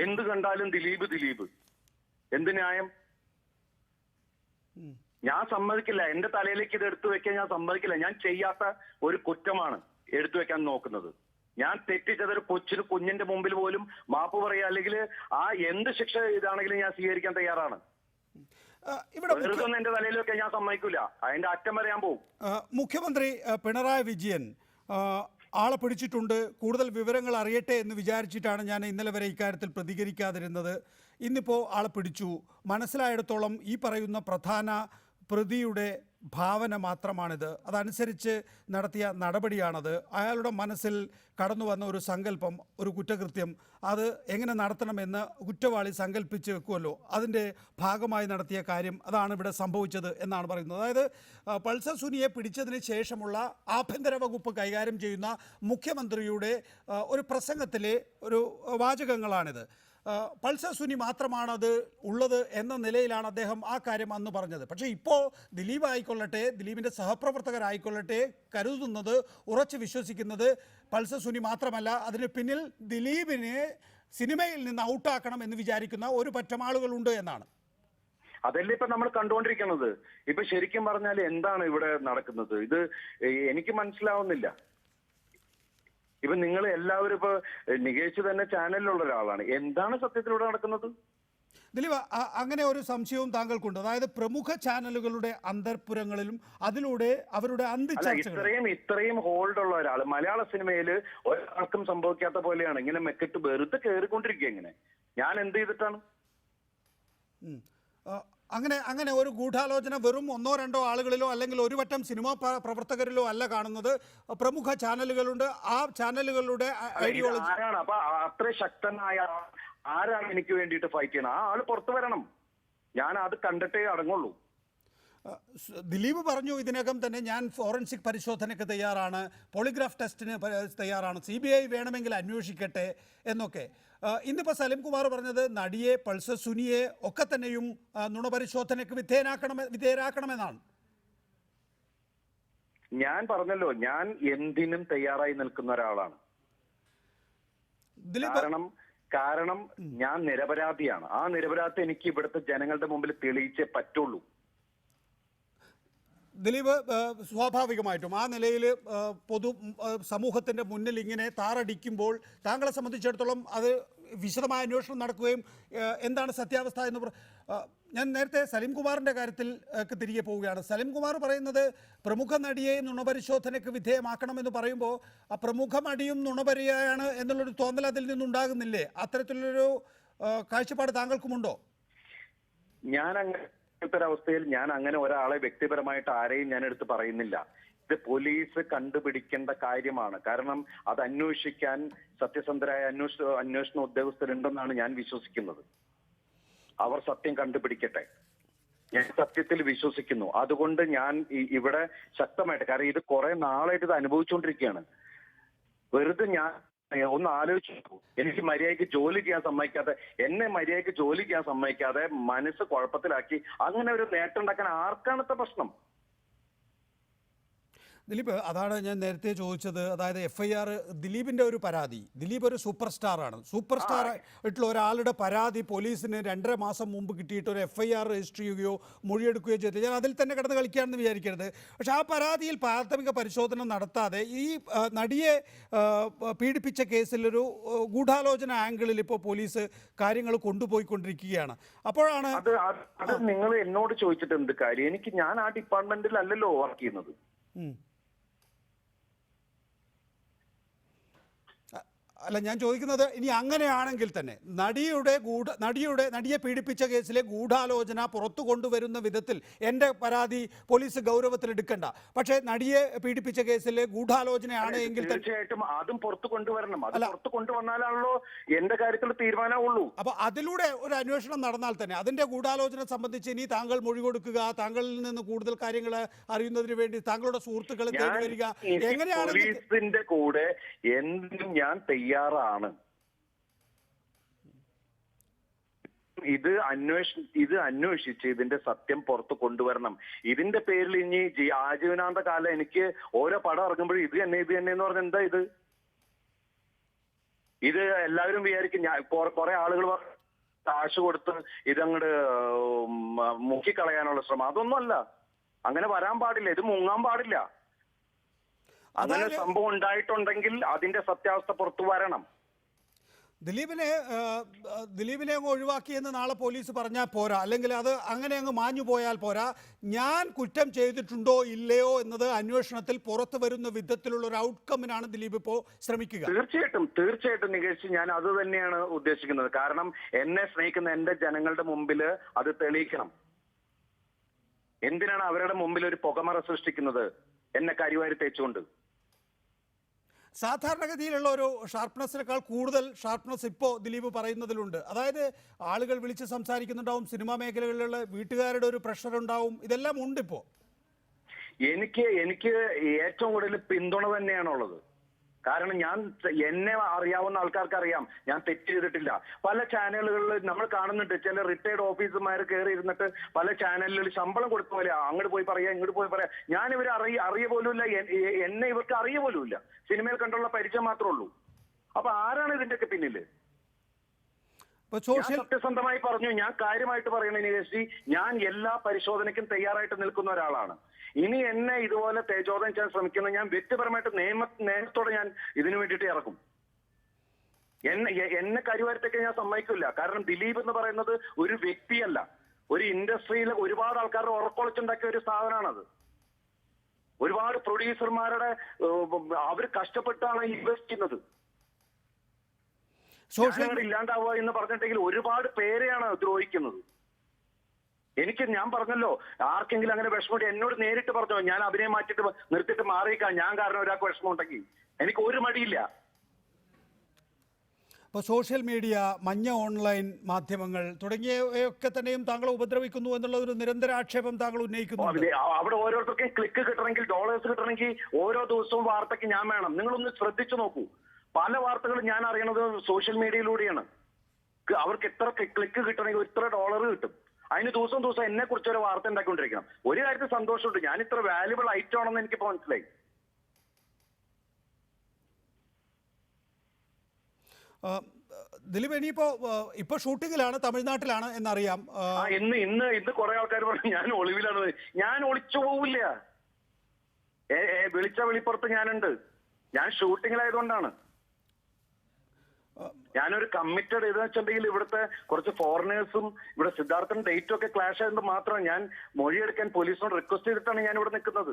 എന്ത് കണ്ടാലും ദിലീപ്. എന്ത് ന്യായം? ഞാൻ സമ്മതിക്കില്ല. എന്റെ തലയിലേക്ക് ഇത് എടുത്തു വെക്കാൻ ഞാൻ സമ്മതിക്കില്ല. ഞാൻ ചെയ്യാത്ത ഒരു കുറ്റമാണ് എടുത്തു വെക്കാൻ നോക്കുന്നത്. ഞാൻ തെറ്റിച്ചതൊരു കുഞ്ഞിന്റെ മുമ്പിൽ പോലും മാപ്പ് പറയുക, അല്ലെങ്കിൽ ആ എന്ത് ശിക്ഷ ഇതാണെങ്കിലും ഞാൻ സ്വീകരിക്കാൻ തയ്യാറാണ്. വെറുതെ എന്റെ തലയിൽ വെക്കാൻ ഞാൻ സമ്മതിക്കില്ല. അതിന്റെ അറ്റം വരെ ഞാൻ പോകും. മുഖ്യമന്ത്രി പിണറായി വിജയൻ ആളെ പിടിച്ചിട്ടുണ്ട്, കൂടുതൽ വിവരങ്ങൾ അറിയട്ടെ എന്ന് വിചാരിച്ചിട്ടാണ് ഞാൻ ഇന്നലെ വരെ ഇക്കാര്യത്തിൽ പ്രതികരിക്കാതിരുന്നത്. ഇന്നിപ്പോൾ ആളെ പിടിച്ചു. മനസ്സിലായിടത്തോളം ഈ പറയുന്ന പ്രധാന പ്രതിയുടെ ഭാവന മാത്രമാണിത്. അതനുസരിച്ച് നടത്തിയ നടപടിയാണത്. അയാളുടെ മനസ്സിൽ കടന്നു വന്ന ഒരു സങ്കല്പം, ഒരു കുറ്റകൃത്യം, അത് എങ്ങനെ നടത്തണമെന്ന് കുറ്റവാളി സങ്കല്പിച്ച് വെക്കുമല്ലോ, അതിൻ്റെ ഭാഗമായി നടത്തിയ കാര്യം അതാണ് ഇവിടെ സംഭവിച്ചത് എന്നാണ് പറയുന്നത്. അതായത് പൾസർ സുനിയെ പിടിച്ചതിന് ശേഷമുള്ള ആഭ്യന്തര വകുപ്പ് കൈകാര്യം ചെയ്യുന്ന മുഖ്യമന്ത്രിയുടെ ഒരു പ്രസംഗത്തിലെ ഒരു വാചകങ്ങളാണിത്. പൾസർ സുനി മാത്രമാണത് ഉള്ളത് എന്ന നിലയിലാണ് അദ്ദേഹം ആ കാര്യം അന്ന് പറഞ്ഞത്. പക്ഷേ ഇപ്പോൾ ദിലീപ് ആയിക്കൊള്ളട്ടെ, ദിലീപിൻ്റെ സഹപ്രവർത്തകരായിക്കൊള്ളട്ടെ കരുതുന്നത്, ഉറച്ചു വിശ്വസിക്കുന്നത് പൾസർ സുനി മാത്രമല്ല, അതിന് പിന്നിൽ ദിലീപിനെ സിനിമയിൽ നിന്ന് ഔട്ടാക്കണം എന്ന് വിചാരിക്കുന്ന ഒരു പറ്റം ആളുകളുണ്ട് എന്നാണ്. അതല്ലേ ഇപ്പൊ നമ്മൾ കണ്ടുകൊണ്ടിരിക്കുന്നത്. ഇപ്പൊ ശരിക്കും പറഞ്ഞാൽ എന്താണ് ഇവിടെ നടക്കുന്നത്? ഇത് എനിക്ക് മനസ്സിലാവുന്നില്ല. ഇപ്പൊ നിങ്ങൾ എല്ലാവരും ഇപ്പൊ നികേഷ് തന്നെ ചാനലിലുള്ള ഒരാളാണ്. എന്താണ് സത്യത്തിലൂടെ നടക്കുന്നത്? ദിലീപ്, അങ്ങനെ ഒരു സംശയവും താങ്കൾക്കുണ്ട്? അതായത് പ്രമുഖ ചാനലുകളുടെ അന്തർപുരങ്ങളിലും അതിലൂടെ അവരുടെ ഇത്രയും ഹോൾഡ് ഉള്ള ഒരാൾ മലയാള സിനിമയിൽ ഒരാൾക്കും സംഭവിക്കാത്ത പോലെയാണ് ഇങ്ങനെ മെക്കിട്ട് വെറുതെ കയറിക്കൊണ്ടിരിക്കുക. ഇങ്ങനെ ഞാൻ എന്ത് ചെയ്തിട്ടാണ്? അങ്ങനെ ഒരു ഗൂഢാലോചന വെറും 1-2 ആളുകളിലോ അല്ലെങ്കിൽ ഒരു വട്ടം സിനിമാ പ്രവർത്തകരിലോ അല്ല കാണുന്നത്. പ്രമുഖ ചാനലുകളുണ്ട്. ആ ചാനലുകളുടെ ഐഡിയോളജി ആരാണ്? അപ്പൊ അത്ര ശക്തനായ ആരാണ് എനിക്ക് വേണ്ടിയിട്ട് ഫൈറ്റ് ചെയ്യണം? ആ ആള് പുറത്തു വരണം. ഞാൻ അത് കണ്ടിട്ടേ അടങ്ങുള്ളൂ. ദിലീപ് പറഞ്ഞു ഇതിനകം തന്നെ ഞാൻ ഫോറൻസിക് പരിശോധനയ്ക്ക് തയ്യാറാണ്, പോളിഗ്രാഫ് ടെസ്റ്റിന് തയ്യാറാണ്, CBI വേണമെങ്കിൽ അന്വേഷിക്കട്ടെ എന്നൊക്കെ. ഇന്നിപ്പോൾ സലിം കുമാർ പറഞ്ഞത് നടിയെ, പൾസർ സുനിയെ ഒക്കെ തന്നെയും നുണപരിശോധനയ്ക്ക് വിധേയരാക്കണമെന്നാണ്. ഞാൻ പറഞ്ഞല്ലോ, ഞാൻ എന്തിനും തയ്യാറായി നിൽക്കുന്ന ഒരാളാണ്. ദിലീപ് കാരണം ഞാൻ നിരപരാധിയാണ്. ആ നിരപരാധി എനിക്ക് ഇവിടുത്തെ ജനങ്ങളുടെ മുമ്പിൽ തെളിയിച്ചേ പറ്റുള്ളൂ. ദിലീപ് സ്വാഭാവികമായിട്ടും ആ നിലയിൽ പൊതു സമൂഹത്തിൻ്റെ മുന്നിൽ ഇങ്ങനെ താറടിക്കുമ്പോൾ താങ്കളെ സംബന്ധിച്ചിടത്തോളം അത് വിശദമായ അന്വേഷണം നടക്കുകയും എന്താണ് സത്യാവസ്ഥ എന്ന് ഞാൻ നേരത്തെ സലീംകുമാറിൻ്റെ കാര്യത്തിൽ തിരികെ പോവുകയാണ്. സലീംകുമാർ പറയുന്നത് പ്രമുഖ നടിയെ നുണപരിശോധനയ്ക്ക് വിധേയമാക്കണമെന്ന് പറയുമ്പോൾ ആ പ്രമുഖ നടിയും നുണപരിയാണ് എന്നുള്ളൊരു തോന്നൽ അതിൽ നിന്നുണ്ടാകുന്നില്ലേ? അത്തരത്തിലുള്ളൊരു കാഴ്ചപ്പാട് താങ്കൾക്കുമുണ്ടോ? അങ്ങനത്തെ ഒരവസ്ഥയിൽ ഞാൻ അങ്ങനെ ഒരാളെ വ്യക്തിപരമായിട്ട് ആരെയും ഞാൻ എടുത്ത് പറയുന്നില്ല. ഇത് പോലീസ് കണ്ടുപിടിക്കേണ്ട കാര്യമാണ്. കാരണം അത് അന്വേഷിക്കാൻ സത്യസന്ധരായ അന്വേഷണ ഉദ്യോഗസ്ഥരുണ്ടെന്നാണ് ഞാൻ വിശ്വസിക്കുന്നത്. അവർ സത്യം കണ്ടുപിടിക്കട്ടെ. ഞാൻ സത്യത്തിൽ വിശ്വസിക്കുന്നു. അതുകൊണ്ട് ഞാൻ ഇവിടെ ശക്തമായിട്ട്, കാരണം ഇത് കുറെ നാളായിട്ട് ഇത് അനുഭവിച്ചുകൊണ്ടിരിക്കുകയാണ്. വെറുതെ ഞാൻ ഒന്ന് ആലോചിച്ചു, എനിക്ക് മര്യാദയ്ക്ക് ജോലി ചെയ്യാൻ സമ്മതിക്കാതെ, എന്നെ മര്യാദയ്ക്ക് ജോലി ചെയ്യാൻ സമ്മതിക്കാതെ മനസ്സ് കുഴപ്പത്തിലാക്കി അങ്ങനെ ഒരു നേട്ടം ഉണ്ടാക്കാൻ ആർക്കാണത്തെ പ്രശ്നം? ദിലീപ്, അതാണ് ഞാൻ നേരത്തെ ചോദിച്ചത്. അതായത് FIR ദിലീപിൻ്റെ ഒരു പരാതി, ദിലീപ് ഒരു സൂപ്പർ സ്റ്റാറാണ്. സൂപ്പർ സ്റ്റാർ ആയിട്ടുള്ള ഒരാളുടെ പരാതി പോലീസിന് 2.5 മാസം മുമ്പ് കിട്ടിയിട്ട് ഒരു FIR രജിസ്റ്റർ ചെയ്യുകയോ മൊഴിയെടുക്കുകയോ ചെയ്തു. ഞാൻ അതിൽ തന്നെ കിടന്ന് കളിക്കുകയാണെന്ന് വിചാരിക്കരുത്. പക്ഷേ ആ പരാതിയിൽ പ്രാഥമിക പരിശോധന നടത്താതെ ഈ നടിയെ പീഡിപ്പിച്ച കേസിലൊരു ഗൂഢാലോചന ആംഗിളിൽ ഇപ്പോൾ പോലീസ് കാര്യങ്ങൾ കൊണ്ടുപോയിക്കൊണ്ടിരിക്കുകയാണ്. അപ്പോഴാണ് അത് നിങ്ങൾ എന്നോട് ചോദിച്ചിട്ട് എന്ത് കാര്യം? ഞാൻ ആ ഡിപ്പാർട്ട്മെന്റിൽ അല്ലല്ലോ വർക്ക് ചെയ്യുന്നത്. അല്ല, ഞാൻ ചോദിക്കുന്നത്, ഇനി അങ്ങനെയാണെങ്കിൽ തന്നെ നടിയെ പീഡിപ്പിച്ച കേസിലെ ഗൂഢാലോചന പുറത്തു കൊണ്ടുവരുന്ന വിധത്തിൽ എൻ്റെ പരാതി പോലീസ് ഗൗരവത്തിലെടുക്കണ്ട, പക്ഷേ നടിയെ പീഡിപ്പിച്ച കേസിലെ ഗൂഢാലോചനയാണ് എങ്കിൽ തീർച്ചയായിട്ടും അതും പുറത്തു കൊണ്ടുവരണം. അത് പുറത്തു കൊണ്ടുവന്നാലാണല്ലോ എന്റെ കാര്യത്തിൽ തീരുമാനമുള്ളൂ. അപ്പൊ അതിലൂടെ ഒരു അന്വേഷണം നടന്നാൽ തന്നെ അതിന്റെ ഗൂഢാലോചന സംബന്ധിച്ച് ഇനി താങ്കൾ മൊഴി കൊടുക്കുക, താങ്കളിൽ നിന്ന് കൂടുതൽ കാര്യങ്ങൾ അറിയുന്നതിന് വേണ്ടി താങ്കളുടെ സുഹൃത്തുക്കളെ തേടി വരിക, എങ്ങനെയാണ്? പോലീസിന്റെ കൂടെ എന്തിനും ഞാൻ തയ്യാറാണ്. ഇത് അന്വേഷിച്ച് ഇതിന്റെ സത്യം പുറത്ത് കൊണ്ടുവരണം. ഇതിന്റെ പേരിൽ ഇനി ആജീവനാന്ത കാലം എനിക്ക് ഓരോ പടം ഇറങ്ങുമ്പോഴും ഇത് തന്നെ എന്ന് പറഞ്ഞ എന്താ ഇത് എല്ലാവരും വിചാരിക്കും ഞാൻ കുറെ ആളുകൾ കാശ് കൊടുത്ത് ഇതങ്ങോട്ട് മുക്കിക്കളയാനുള്ള ശ്രമം. അതൊന്നുമല്ല, അങ്ങനെ വരാൻ പാടില്ല. ഇത് മുങ്ങാൻ പാടില്ല. അങ്ങനെ സംഭവം ഉണ്ടായിട്ടുണ്ടെങ്കിൽ അതിന്റെ സത്യാവസ്ഥ പുറത്തു വരണം. ദിലീപിനെ അങ്ങ് ഒഴിവാക്കിയെന്ന് നാളെ പോലീസ് പറഞ്ഞാൽ പോരാ, അല്ലെങ്കിൽ അത് അങ്ങനെ അങ്ങ് മാഞ്ഞു പോയാൽ പോരാ. ഞാൻ കുറ്റം ചെയ്തിട്ടുണ്ടോ ഇല്ലയോ എന്നത് അന്വേഷണത്തിൽ പുറത്തു വരുന്ന വിധത്തിലുള്ള ഒരു ഔട്ട്കമ്മിനാണ് ദിലീപ് ഇപ്പോൾ ശ്രമിക്കുക. തീർച്ചയായിട്ടും നികേഷ്, ഞാൻ അത് തന്നെയാണ് ഉദ്ദേശിക്കുന്നത്. കാരണം എന്നെ സ്നേഹിക്കുന്ന എന്റെ ജനങ്ങളുടെ മുമ്പിൽ അത് തെളിയിക്കണം. എന്തിനാണ് അവരുടെ മുമ്പിൽ ഒരു പുകമറ സൃഷ്ടിക്കുന്നത് എന്നെ കരിവാരി തേച്ചുകൊണ്ട്? സാധാരണഗതിയിലുള്ള ഒരു ഷാർപ്പ്നെസ്സിനേക്കാൾ കൂടുതൽ ഷാർപ്പ്നെസ് ഇപ്പോൾ ദിലീപ് പറയുന്നതിലുണ്ട്. അതായത് ആളുകൾ വിളിച്ച് സംസാരിക്കുന്നുണ്ടാവും, സിനിമാ മേഖലകളിലുള്ള വീട്ടുകാരുടെ ഒരു പ്രഷർ ഉണ്ടാവും, ഇതെല്ലാം ഉണ്ട്. ഇപ്പോൾ എനിക്ക് ഏറ്റവും കൂടുതൽ പിന്തുണ തന്നെയാണുള്ളത്. കാരണം എന്നെ അറിയാവുന്ന ആൾക്കാർക്ക് അറിയാം ഞാൻ തെറ്റ് ചെയ്തിട്ടില്ല. പല ചാനലുകളിൽ നമ്മൾ കാണുന്നുണ്ട്, ചില റിട്ടയർഡ് ഓഫീസർമാർ കയറി ഇരുന്നിട്ട് പല ചാനലുകളിൽ ശമ്പളം കൊടുത്ത പോലെ അങ്ങോട്ട് പോയി പറയാ ഇങ്ങോട്ട് പോയി പറയാ. ഞാൻ ഇവരെ അറിയ പോലുമില്ല, എന്നെ ഇവർക്ക് അറിയ പോലുമില്ല. സിനിമയിൽ കണ്ടുള്ള പരിചയം മാത്രമേ ഉള്ളൂ. അപ്പൊ ആരാണ് ഇതിന്റെയൊക്കെ പിന്നില്? സത്യസന്ധമായി പറഞ്ഞു, ഞാൻ കാര്യമായിട്ട് പറയണ നികേഷ്, ഞാൻ എല്ലാ പരിശോധനയ്ക്കും തയ്യാറായിട്ട് നിൽക്കുന്ന ഒരാളാണ്. ഇനി എന്നെ ഇതുപോലെ തേജോധനം ചെയ്യാൻ ശ്രമിക്കുന്ന ഞാൻ വ്യക്തിപരമായിട്ട് നിയമത്തോടെ ഞാൻ ഇതിനു വേണ്ടിയിട്ട് ഇറക്കും. എന്നെ കരിവാരത്തേക്ക് ഞാൻ സമ്മതിക്കില്ല. കാരണം ദിലീപ് എന്ന് പറയുന്നത് ഒരു വ്യക്തിയല്ല, ഒരു ഇൻഡസ്ട്രിയിൽ ഒരുപാട് ആൾക്കാരുടെ ഉറക്കൊളിച്ചുണ്ടാക്കിയ ഒരു സ്ഥാപനമാണത്. ഒരുപാട് പ്രൊഡ്യൂസർമാരുടെ അവർ കഷ്ടപ്പെട്ടാണ് ഇൻവെസ്റ്റ് ചെയ്യുന്നത്. ഇല്ലാണ്ടാവുക എന്ന് പറഞ്ഞിട്ടുണ്ടെങ്കിൽ ഒരുപാട് പേരെയാണ് ദ്രോഹിക്കുന്നത്. ഞാൻ പറഞ്ഞല്ലോ, ആർക്കെങ്കിലും അങ്ങനെ വിഷമമുണ്ട് എന്നോട് നേരിട്ട് പറഞ്ഞോ, ഞാൻ അഭിനയം മാറ്റിട്ട് നിർത്തിയിട്ട് മാറിയിക്കാൻ ഞാൻ കാരണം ഒരാൾക്ക് വിഷമം ഉണ്ടെങ്കിൽ എനിക്ക് ഒരു മടിയില്ല. ഇപ്പോൾ സോഷ്യൽ മീഡിയ, മഞ്ഞ ഓൺലൈൻ മാധ്യമങ്ങൾ തുടങ്ങിയവയൊക്കെ തന്നെയും താങ്കളെ ഉപദ്രവിക്കുന്നു എന്നുള്ള ഒരു നിരന്തര ആക്ഷേപം താങ്കൾ ഉന്നയിക്കുന്നു. അവിടെ ഓരോരുത്തർക്കും ക്ലിക്ക് കിട്ടണമെങ്കിൽ, ഡോളേഴ്സ് കിട്ടണമെങ്കിൽ ഓരോ ദിവസവും വാർത്തയ്ക്ക് ഞാൻ വേണം. നിങ്ങളൊന്ന് ശ്രദ്ധിച്ചു നോക്കൂ, പല വാർത്തകളും ഞാൻ അറിയണത് സോഷ്യൽ മീഡിയയിലൂടെയാണ്. അവർക്ക് എത്ര ക്ലിക്ക് കിട്ടണമെങ്കിൽ ഇത്ര ഡോളർ കിട്ടും. അതിന് ദിവസം എന്നെ കുറിച്ച് ഒരു വാർത്ത ഉണ്ടാക്കിക്കൊണ്ടിരിക്കണം. ഒരു കാര്യത്തിൽ സന്തോഷമുണ്ട്, ഞാൻ ഇത്ര വാല്യുബിൾ ഐറ്റം ആണെന്ന് എനിക്കിപ്പോ മനസ്സിലായി. ദിലീപ് ഇനിയിപ്പോ ഷൂട്ടിങ്ങിലാണ്, തമിഴ്നാട്ടിലാണ് എന്നറിയാം. ഇന്ന് കുറെ ആൾക്കാർ പറഞ്ഞു ഞാൻ ഒളിവിലാണ്. ഞാൻ ഒളിച്ചു പോവില്ല. വിളിച്ച വെളിപ്പുറത്ത് ഞാനുണ്ട്. ഞാൻ ഷൂട്ടിങ്ങിലായതുകൊണ്ടാണ്. ഞാനൊരു കമ്മിറ്റഡ് ഇതെന്ന് വെച്ചിട്ടുണ്ടെങ്കിൽ ഇവിടുത്തെ കുറച്ച് ഫോറിനേഴ്സും ഇവിടെ സിദ്ധാർത്ഥൻ ഡേറ്റും ഒക്കെ ക്ലാഷ് ആയതുകൊണ്ട് മാത്രം ഞാൻ മൊഴിയെടുക്കാൻ പോലീസിനോട് റിക്വസ്റ്റ് ചെയ്തിട്ടാണ് ഞാൻ ഇവിടെ നിൽക്കുന്നത്.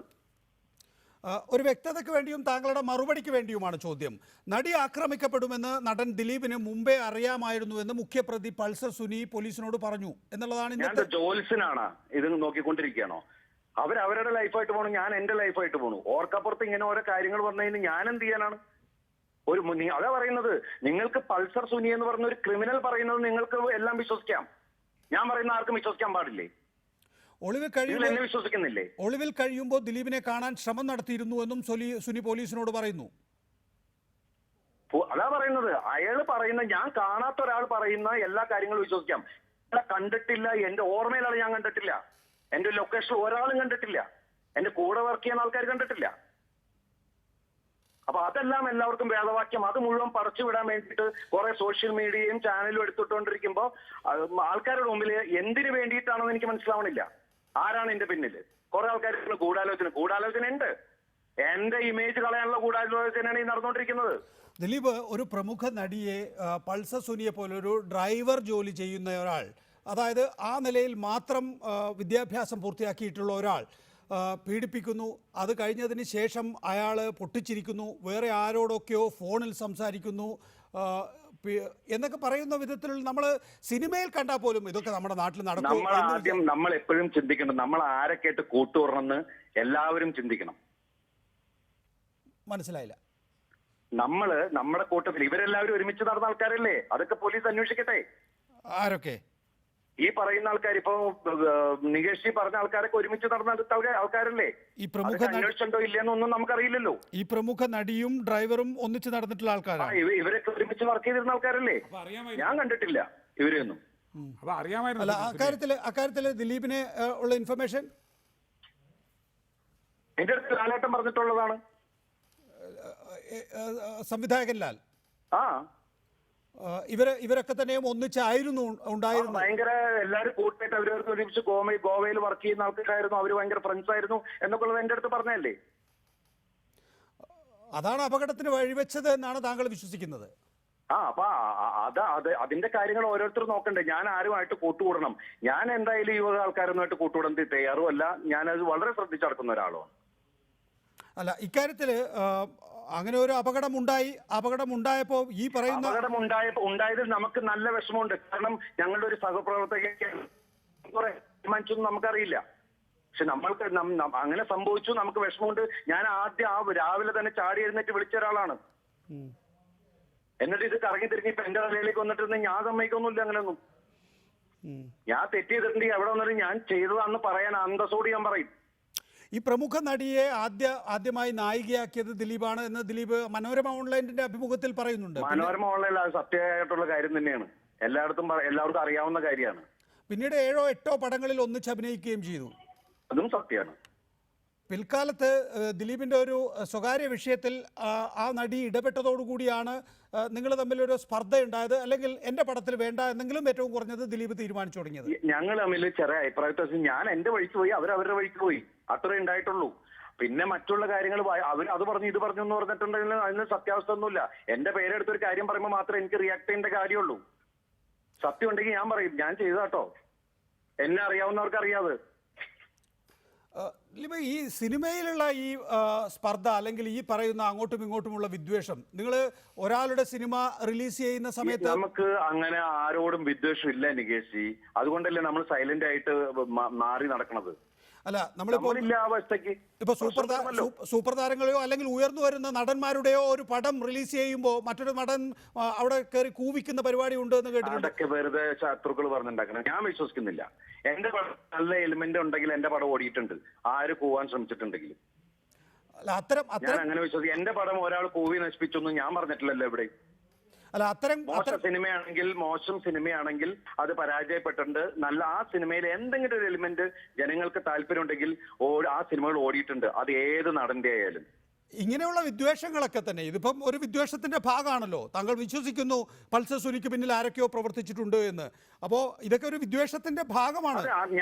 ഒരു വ്യക്തതയ്ക്ക് വേണ്ടിയും താങ്കളുടെ മറുപടിക്ക് വേണ്ടിയുമാണ് ചോദ്യം. നടി ആക്രമിക്കപ്പെടുമെന്ന് നടൻ ദിലീപിന് മുമ്പേ അറിയാമായിരുന്നുവെന്ന് മുഖ്യപ്രതി പൾസർ സുനി പോലീസിനോട് പറഞ്ഞു എന്നുള്ളതാണ്. ഞാൻ ജോൽസിനാണ് ഇത് നോക്കിക്കൊണ്ടിരിക്കുകയാണോ? അവരവരുടെ ലൈഫായിട്ട് പോകണം, ഞാൻ എന്റെ ലൈഫായിട്ട് പോകണു. ഓർക്കപ്പുറത്ത് ഇങ്ങനെ ഓരോ കാര്യങ്ങൾ പറഞ്ഞു കഴിഞ്ഞാൽ ഞാൻ എന്ത് ചെയ്യാനാണ്? അതാ പറയുന്നത്, നിങ്ങൾക്ക് പൾസർ സുനി എന്ന് പറഞ്ഞ ഒരു ക്രിമിനൽ പറയുന്നത് നിങ്ങൾക്ക് എല്ലാം വിശ്വസിക്കാം. ഞാൻ പറയുന്ന ആർക്കും വിശ്വസിക്കാൻ പാടില്ലേ? എന്നെ വിശ്വസിക്കുന്നില്ലേ? ഒളിവിൽ കഴിയുമ്പോൾ ദിലീപിനെ കാണാൻ ശ്രമം നടത്തിയിരുന്നുവെന്നും സുനി പോലീസിനോട് പറയുന്നു. അതാ പറയുന്നത്, അയാള് പറയുന്ന, ഞാൻ കാണാത്ത ഒരാൾ പറയുന്ന എല്ലാ കാര്യങ്ങളും വിശ്വസിക്കാം. കണ്ടിട്ടില്ല, എന്റെ ഓർമ്മയിലാണ് ഞാൻ കണ്ടിട്ടില്ല. എന്റെ ലൊക്കേഷൻ ഒരാളും കണ്ടിട്ടില്ല. എന്റെ കൂടെ വർക്ക് ചെയ്യുന്ന ആൾക്കാർ കണ്ടിട്ടില്ല. അപ്പൊ അതെല്ലാം എല്ലാവർക്കും വേദവാക്യം. അത് മുഴുവൻ പറിച്ചു വിടാൻ വേണ്ടിയിട്ട് കുറെ സോഷ്യൽ മീഡിയയും ചാനലും എടുത്തിട്ടുകൊണ്ടിരിക്കുമ്പോ ആൾക്കാരുടെ മുമ്പിൽ എന്തിനു വേണ്ടിയിട്ടാണെന്ന് എനിക്ക് മനസ്സിലാവണില്ല. ആരാണ് എന്റെ പിന്നില്? കുറെ ആൾക്കാർ ഗൂഢാലോചന ഉണ്ട്. എന്റെ ഇമേജ് കളയാനുള്ള ഗൂഢാലോചനയാണ് ഈ നടന്നുകൊണ്ടിരിക്കുന്നത്. ദിലീപ്, ഒരു പ്രമുഖ നടിയെ, പൾസർ സുനിയെ പോലൊരു ഡ്രൈവർ ജോലി ചെയ്യുന്ന ഒരാൾ, അതായത് ആ നിലയിൽ മാത്രം വിദ്യാഭ്യാസം പൂർത്തിയാക്കിയിട്ടുള്ള ഒരാൾ പീഡിപ്പിക്കുന്നു. അത് കഴിഞ്ഞതിന് ശേഷം അയാൾ പൊട്ടിച്ചിരിക്കുന്നു, വേറെ ആരോടൊക്കെയോ ഫോണിൽ സംസാരിക്കുന്നു എന്നൊക്കെ പറയുന്ന വിധത്തിൽ നമ്മൾ സിനിമയിൽ കണ്ടാൽ പോലും ഇതൊക്കെ നമ്മുടെ നാട്ടിൽ നടക്കും. നമ്മൾ എപ്പോഴും ചിന്തിക്കണം, നമ്മൾ ആരെ കേട്ട് കൂട്ടുകൂടണമെന്ന് എല്ലാവരും ചിന്തിക്കണം. മനസ്സിലായില്ല. നമ്മുടെ കൂട്ടത്തിൽ ഇവരെല്ലാവരും ഒരുമിച്ച് നടന്ന ആൾക്കാരല്ലേ? അതൊക്കെ പോലീസ് അന്വേഷിക്കട്ടെ. ആരൊക്കെ? ഈ പറയുന്ന ആൾക്കാർ, ഇപ്പൊ നികേഷ് പറഞ്ഞ ആൾക്കാരൊക്കെ ഒരുമിച്ച് നടന്ന ആൾക്കാരല്ലേ? ഈ പ്രമുഖ അന്വേഷിച്ചോ ഇല്ലെന്നൊന്നും നമുക്കറിയില്ലല്ലോ. ഈ പ്രമുഖ നടിയും ഡ്രൈവറും ഒന്നിച്ച് നടന്നിട്ടുള്ള ആൾക്കാരാണ്. ഇവരൊക്കെ ഒരുമിച്ച് വർക്ക് ചെയ്തിരുന്ന ആൾക്കാരല്ലേ? ഞാൻ കണ്ടിട്ടില്ല ഇവരെയൊന്നും. അല്ല, അക്കാര്യത്തില് ദിലീപിന് ഉള്ള ഇൻഫർമേഷൻ എന്റെ അടുത്ത് ലാലേട്ടൻ പറഞ്ഞിട്ടുള്ളതാണ്. സംവിധായകൻ ലാൽ. ആ, ഇവരൊക്കെ തന്നെയും ഒന്നിച്ചായിരുന്നു ഉണ്ടായിരുന്നു. ഭയങ്കര എല്ലാവരും കൂട്ടായിട്ട് അവരവർക്ക് ഒരുമിച്ച് ഗോവയിൽ വർക്ക് ചെയ്യുന്ന ആൾക്കാരായിരുന്നു. അവര് ഭയങ്കര ഫ്രണ്ട്സ് ആയിരുന്നു എന്നൊക്കെ ഉള്ളത് എന്റെ അടുത്ത് പറഞ്ഞല്ലേ. അതാണ് അപകടത്തിന് വഴിവെച്ചത് എന്നാണ് താങ്കൾ വിശ്വസിക്കുന്നത്? അപ്പൊ അതിന്റെ കാര്യങ്ങൾ ഓരോരുത്തർ നോക്കണ്ടേ. ഞാൻ ആരുമായിട്ട് കൂട്ടുകൂടണം? ഞാൻ എന്തായാലും യുവ ആൾക്കാരുമായിട്ട് കൂട്ടുകൂടാൻ തയ്യാറുമല്ല. ഞാനത് വളരെ ശ്രദ്ധിച്ചു നടക്കുന്ന ഒരാളുമാണ്. അല്ല, ഇക്കാര്യത്തില് അങ്ങനെ ഒരു അപകടമുണ്ടായപ്പോ ഈ പറയുന്ന ഉണ്ടായതിൽ നമുക്ക് നല്ല വിഷമമുണ്ട്. കാരണം ഞങ്ങളുടെ ഒരു സഹപ്രവർത്തകൻ തീരുമാനിച്ചൊന്നും നമുക്കറിയില്ല. പക്ഷെ നമ്മൾക്ക് അങ്ങനെ സംഭവിച്ചു, നമുക്ക് വിഷമമുണ്ട്. ഞാൻ ആദ്യം രാവിലെ തന്നെ ചാടി എഴുന്നേറ്റ് വിളിച്ച ഒരാളാണ്. എന്നിട്ട് ഇത് കറങ്ങി തിരിഞ്ഞ് ഇപ്പൊ എന്റെ തലയിലേക്ക് വന്നിട്ട് ഞാൻ സമ്മതിക്കൊന്നുമില്ല അങ്ങനെയൊന്നും. ഞാൻ തെറ്റ് ചെയ്തിട്ടുണ്ടെങ്കിൽ എവിടെ വന്നിട്ട് ഞാൻ ചെയ്തതാണെന്ന് പറയാൻ അന്തസ്സോട് ഞാൻ പറയും. ഈ പ്രമുഖ നടിയെ ആദ്യമായി നായികയാക്കിയത് ദിലീപാണ് എന്ന് ദിലീപ് മനോരമ ഓൺലൈനിന്റെ അഭിമുഖത്തിൽ പറയുന്നുണ്ട്. മനോരമ ഓൺലൈനിൽ അത് സത്യമായിട്ടുള്ള കാര്യം തന്നെയാണ്. എല്ലാവർക്കും അറിയാവുന്ന കാര്യമാണ്. പിന്നീട് 7 or 8 പടങ്ങളിൽ ഒന്നിച്ച് അഭിനയിക്കുകയും ചെയ്തു. അതും സത്യമാണ്. പിൽക്കാലത്ത് ദിലീപിന്റെ ഒരു സ്വകാര്യ വിഷയത്തിൽ ആ നടി ഇടപെട്ടതോടുകൂടിയാണ് നിങ്ങൾ തമ്മിലൊരു സ്പർദ്ധ ഉണ്ടായത്, അല്ലെങ്കിൽ എന്റെ പടത്തിൽ വേണ്ട എന്നെങ്കിലും ഏറ്റവും കുറഞ്ഞത് ദിലീപ് തീരുമാനിച്ചു തുടങ്ങിയത്. ഞങ്ങൾ തമ്മിൽ ചെറിയ അഭിപ്രായ വ്യത്യാസം. ഞാൻ എന്റെ വഴിക്ക് പോയി, അവരവരുടെ വഴിക്ക് പോയി, അത്രേ ഉണ്ടായിട്ടുള്ളൂ. പിന്നെ മറ്റുള്ള കാര്യങ്ങൾ അവർ അത് പറഞ്ഞു ഇത് പറഞ്ഞു എന്ന് പറഞ്ഞിട്ടുണ്ടെങ്കിൽ അതിന് സത്യാവസ്ഥ ഒന്നുമില്ല. എന്റെ പേരെടുത്തൊരു കാര്യം പറയുമ്പോൾ മാത്രമേ എനിക്ക് റിയാക്ട് ചെയ്യേണ്ട കാര്യമുള്ളൂ. സത്യം ഉണ്ടെങ്കിൽ ഞാൻ പറയും ഞാൻ ചെയ്താട്ടോ. എന്നെ അറിയാവുന്നവർക്ക് അറിയാതെ. ഈ സിനിമയിലുള്ള ഈ സ്പർദ്ധ, അല്ലെങ്കിൽ ഈ പറയുന്ന അങ്ങോട്ടും ഇങ്ങോട്ടുമുള്ള വിദ്വേഷം, നിങ്ങൾ ഒരാളുടെ സിനിമ റിലീസ് ചെയ്യുന്ന സമയത്ത് നമുക്ക് അങ്ങനെ ആരോടും വിദ്വേഷം ഇല്ല നികേഷ്. അതുകൊണ്ടല്ലേ നമ്മൾ സൈലന്റ് ആയിട്ട് മാറി നടക്കുന്നത്. അല്ല, നമ്മളിപ്പോ സൂപ്പർ താരങ്ങളെയോ അല്ലെങ്കിൽ ഉയർന്നു വരുന്ന നടന്മാരുടെയോ ഒരു പടം റിലീസ് ചെയ്യുമ്പോൾ മറ്റൊരു നടൻ അവിടെ കയറി കൂവിക്കുന്ന പരിപാടി ഉണ്ട് എന്ന് കേട്ടിട്ടുണ്ട്. അതൊക്കെ വെറുതെ ശത്രുക്കൾ പറഞ്ഞുണ്ടാക്കണം. ഞാൻ വിശ്വസിക്കുന്നില്ല. എന്റെ പടം നല്ല എലിമെന്റ് ഉണ്ടെങ്കിൽ എന്റെ പടം ഓടിയിട്ടുണ്ട്. ആര് കൂവാൻ ശ്രമിച്ചിട്ടുണ്ടെങ്കിലും ഞാൻ അങ്ങനെ വിശ്വസിക്കും. എന്റെ പടം ഒരാൾ കൂവി നശിപ്പിച്ചൊന്നും ഞാൻ പറഞ്ഞിട്ടില്ലല്ലോ എവിടെ. മോശം സിനിമയാണെങ്കിൽ അത് പരാജയപ്പെട്ടിട്ടുണ്ട്. നല്ല ആ സിനിമയിൽ എന്തെങ്കിലും ഒരു എലിമെന്റ് ജനങ്ങൾക്ക് താല്പര്യം ഉണ്ടെങ്കിൽ ആ സിനിമകൾ ഓടിയിട്ടുണ്ട്. അത് ഏത് നടന്റെ ആയാലും. ഇങ്ങനെയുള്ള വിദ്വേഷങ്ങളൊക്കെ തന്നെ ഇതിപ്പം ഒരു വിദ്വേഷത്തിൻ്റെ ഭാഗമാണല്ലോ. താങ്കൾ വിശ്വസിക്കുന്നു പൾസർ സുനിക്ക് പിന്നിൽ ആരൊക്കെയോ പ്രവർത്തിച്ചിട്ടുണ്ട് എന്ന്. അപ്പോൾ ഇതൊക്കെ ഒരു വിദ്വേഷത്തിൻ്റെ ഭാഗമാണ്.